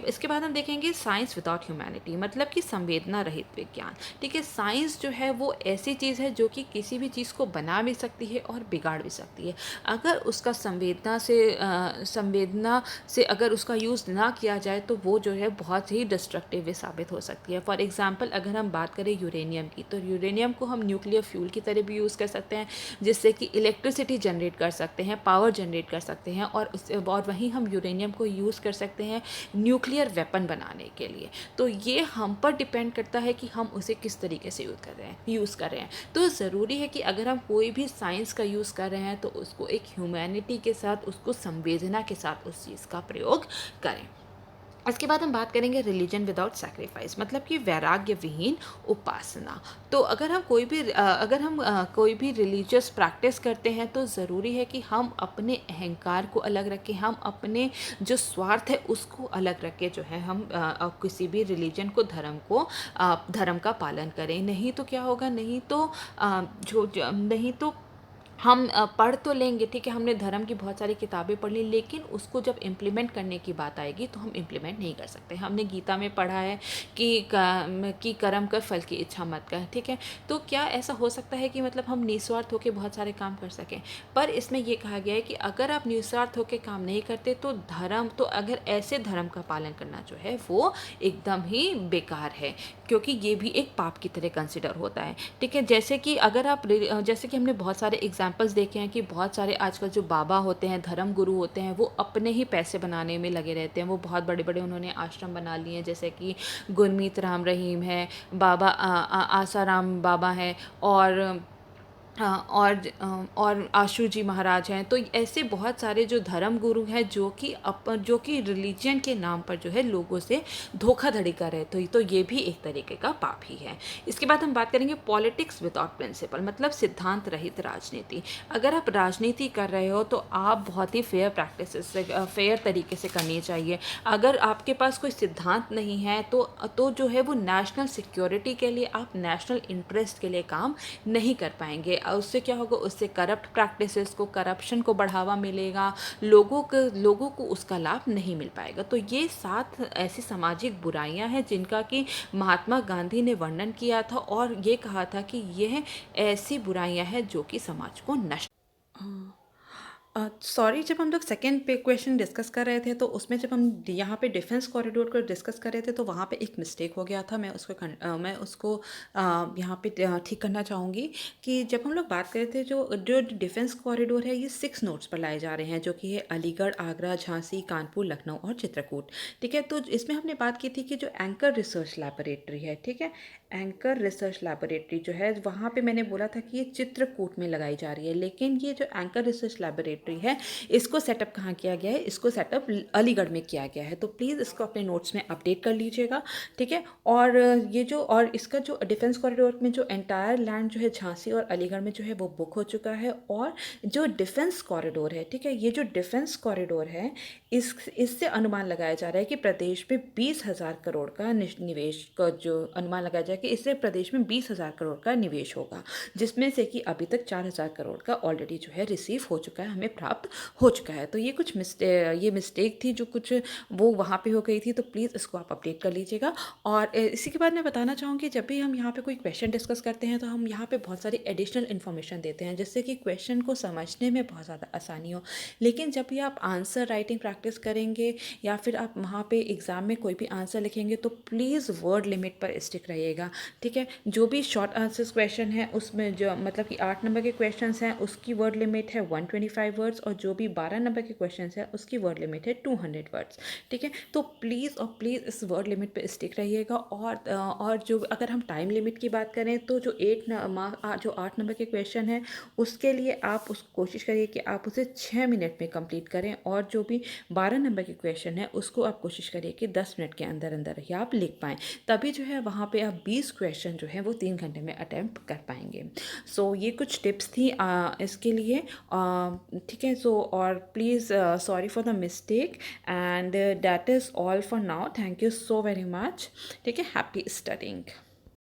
इसके बाद हम देखेंगे साइंस विदाउट ह्यूमैनिटी, मतलब कि संवेदना रहित विज्ञान। ठीक है, साइंस जो है वो ऐसी चीज़ है जो कि किसी भी चीज़ को बना भी सकती है और बिगाड़ भी सकती है। अगर उसका संवेदना से अगर उसका यूज़ ना किया जाए, तो वो जो है बहुत ही डिस्ट्रक्टिव भी साबित हो सकती है। फॉर एग्जांपल अगर हम बात करें यूरेनियम की, तो यूरेनियम को हम न्यूक्लियर फ्यूल की तरह भी यूज़ कर सकते हैं, जिससे कि इलेक्ट्रिसिटी जनरेट कर सकते हैं, पावर जनरेट कर सकते हैं, और वहीं हम यूरेनियम को यूज़ कर सकते हैं न्यूक्लियर वेपन बनाने के लिए। तो ये हम पर डिपेंड करता है कि हम उसे किस तरीके से यूज़ कर रहे हैं। तो ज़रूरी है कि अगर हम कोई भी साइंस का यूज़ कर रहे हैं, तो उसको एक ह्यूमैनिटी के साथ, उसको संवेदना के साथ उस चीज़ का प्रयोग करें। इसके बाद हम बात करेंगे रिलीजन विदाउट सैक्रिफाइस, मतलब कि वैराग्य विहीन उपासना। तो अगर हम कोई भी रिलीजियस प्रैक्टिस करते हैं, तो ज़रूरी है कि हम अपने अहंकार को अलग रखें, हम अपने जो स्वार्थ है उसको अलग रख के जो है हम किसी भी रिलीजन को, धर्म का पालन करें। नहीं तो क्या होगा, नहीं तो हम पढ़ तो लेंगे, ठीक है, हमने धर्म की बहुत सारी किताबें पढ़ ली, लेकिन उसको जब इम्प्लीमेंट करने की बात आएगी, तो हम इम्प्लीमेंट नहीं कर सकते। हमने गीता में पढ़ा है कि कर्म कर, फल की इच्छा मत कर, ठीक है। तो क्या ऐसा हो सकता है कि मतलब हम निस्वार्थ होकर बहुत सारे काम कर सकें? पर इसमें यह कहा गया है कि अगर आप निस्वार्थ होकर काम नहीं करते, तो अगर ऐसे धर्म का पालन करना जो है वो एकदम ही बेकार है, क्योंकि ये भी एक पाप की तरह कंसिडर होता है। ठीक है, जैसे कि हमने बहुत सारे एग्जाम्पल्स देखे हैं कि बहुत सारे आजकल जो बाबा होते हैं, धर्म गुरु होते हैं, वो अपने ही पैसे बनाने में लगे रहते हैं। वो बहुत बड़े बड़े उन्होंने आश्रम बना लिए हैं, जैसे कि गुरमीत राम रहीम है, बाबा आसाराम बाबा है, और आशु जी महाराज हैं। तो ऐसे बहुत सारे जो धर्म गुरु हैं, जो कि रिलीजन के नाम पर जो है लोगों से धोखाधड़ी कर रहे, तो ये भी एक तरीके का पाप ही है। इसके बाद हम बात करेंगे पॉलिटिक्स विदाउट प्रिंसिपल, मतलब सिद्धांत रहित राजनीति। अगर आप राजनीति कर रहे हो, तो आप बहुत ही फेयर तरीके से करनी चाहिए। अगर आपके पास कोई सिद्धांत नहीं है, तो जो है वो नेशनल सिक्योरिटी के लिए, आप नेशनल इंटरेस्ट के लिए काम नहीं कर पाएंगे। उससे क्या होगा, उससे करप्शन को बढ़ावा मिलेगा, लोगों को उसका लाभ नहीं मिल पाएगा। तो ये 7 ऐसी सामाजिक बुराइयां हैं जिनका कि महात्मा गांधी ने वर्णन किया था, और ये कहा था कि यह ऐसी बुराइयां हैं जो कि समाज को नष्ट। सॉरी, जब हम लोग सेकंड पे क्वेश्चन डिस्कस कर रहे थे तो उसमें जब हम यहाँ पे डिफेंस कॉरिडोर को डिस्कस कर रहे थे तो वहाँ पे एक मिस्टेक हो गया था। मैं उसको यहाँ पे ठीक करना चाहूँगी कि जब हम लोग बात कर रहे थे जो जो डिफेंस कॉरिडोर है ये 6 नोड्स पर लाए जा रहे हैं, जो कि है अलीगढ़, आगरा, झांसी, कानपुर, लखनऊ और चित्रकूट। ठीक है, तो इसमें हमने बात की थी कि जो एंकर रिसर्च लैबोरेटरी है, ठीक है, एंकर रिसर्च लैबोरेटरी जो है वहाँ पे मैंने बोला था कि ये चित्रकूट में लगाई जा रही है, लेकिन ये जो एंकर रिसर्च लैबोरेटरी है इसको सेटअप कहाँ किया गया है, इसको सेटअप अलीगढ़ में किया गया है। तो प्लीज़ इसको अपने नोट्स में अपडेट कर लीजिएगा, ठीक है। और ये जो और इसका जो डिफेंस कॉरिडोर में जो एंटायर लैंड जो है झांसी और अलीगढ़ में जो है वो बुक हो चुका है। और जो डिफेंस कॉरिडोर है, ठीक है, ये जो डिफेंस कॉरिडोर है इससे अनुमान लगाया जा रहा है कि प्रदेश में 20,000 करोड़ का निवेश का जो अनुमान लगाया जाए कि इससे प्रदेश में 20,000 करोड़ का निवेश होगा, जिसमें से कि अभी तक 4,000 करोड़ का ऑलरेडी जो है रिसीव हो चुका है, हमें प्राप्त हो चुका है। तो ये कुछ ये मिस्टेक थी जो कुछ वो वहाँ पे हो गई थी, तो प्लीज़ इसको आप अपडेट कर लीजिएगा। और इसी के बाद मैं बताना चाहूँगी, जब भी हम यहाँ पे कोई क्वेश्चन डिस्कस करते हैं तो हम यहाँ पे बहुत सारी एडिशनल इन्फॉर्मेशन देते हैं जिससे कि क्वेश्चन को समझने में बहुत ज़्यादा आसानी हो। लेकिन जब भी आप आंसर राइटिंग प्रैक्टिस करेंगे या फिर आप वहाँ पे एग्ज़ाम में कोई भी आंसर लिखेंगे तो प्लीज़ वर्ड लिमिट पर स्टिक रहिएगा, ठीक है। जो भी शॉर्ट आंसर्स क्वेश्चन है उसमें जो मतलब कि 8 नंबर के क्वेश्चंस हैं उसकी वर्ड लिमिट है 125 वर्ड्स, और जो भी 12 नंबर के क्वेश्चंस हैं उसकी वर्ड लिमिट है 200 वर्ड्स, ठीक है। तो प्लीज़ और प्लीज़ इस वर्ड लिमिट पे स्टिक रहिएगा। और जो अगर हम टाइम लिमिट की बात करें तो जो 8 नंबर के क्वेश्चन है उसके लिए आप उस कोशिश करिए कि आप उसे 6 मिनट में कंप्लीट करें, और जो भी 12 नंबर के क्वेश्चन है उसको आप कोशिश करिए कि 10 मिनट के अंदर अंदर ही आप लिख पाएँ, तभी जो है वहाँ पे आप 20 क्वेश्चन जो है वो 3 घंटे में अटैम्प्ट कर पाएंगे। सो ये कुछ टिप्स थी इसके लिए, ठीक है। सो और please sorry for the mistake and that is all for now. Thank you so very much, ठीक है। Happy studying.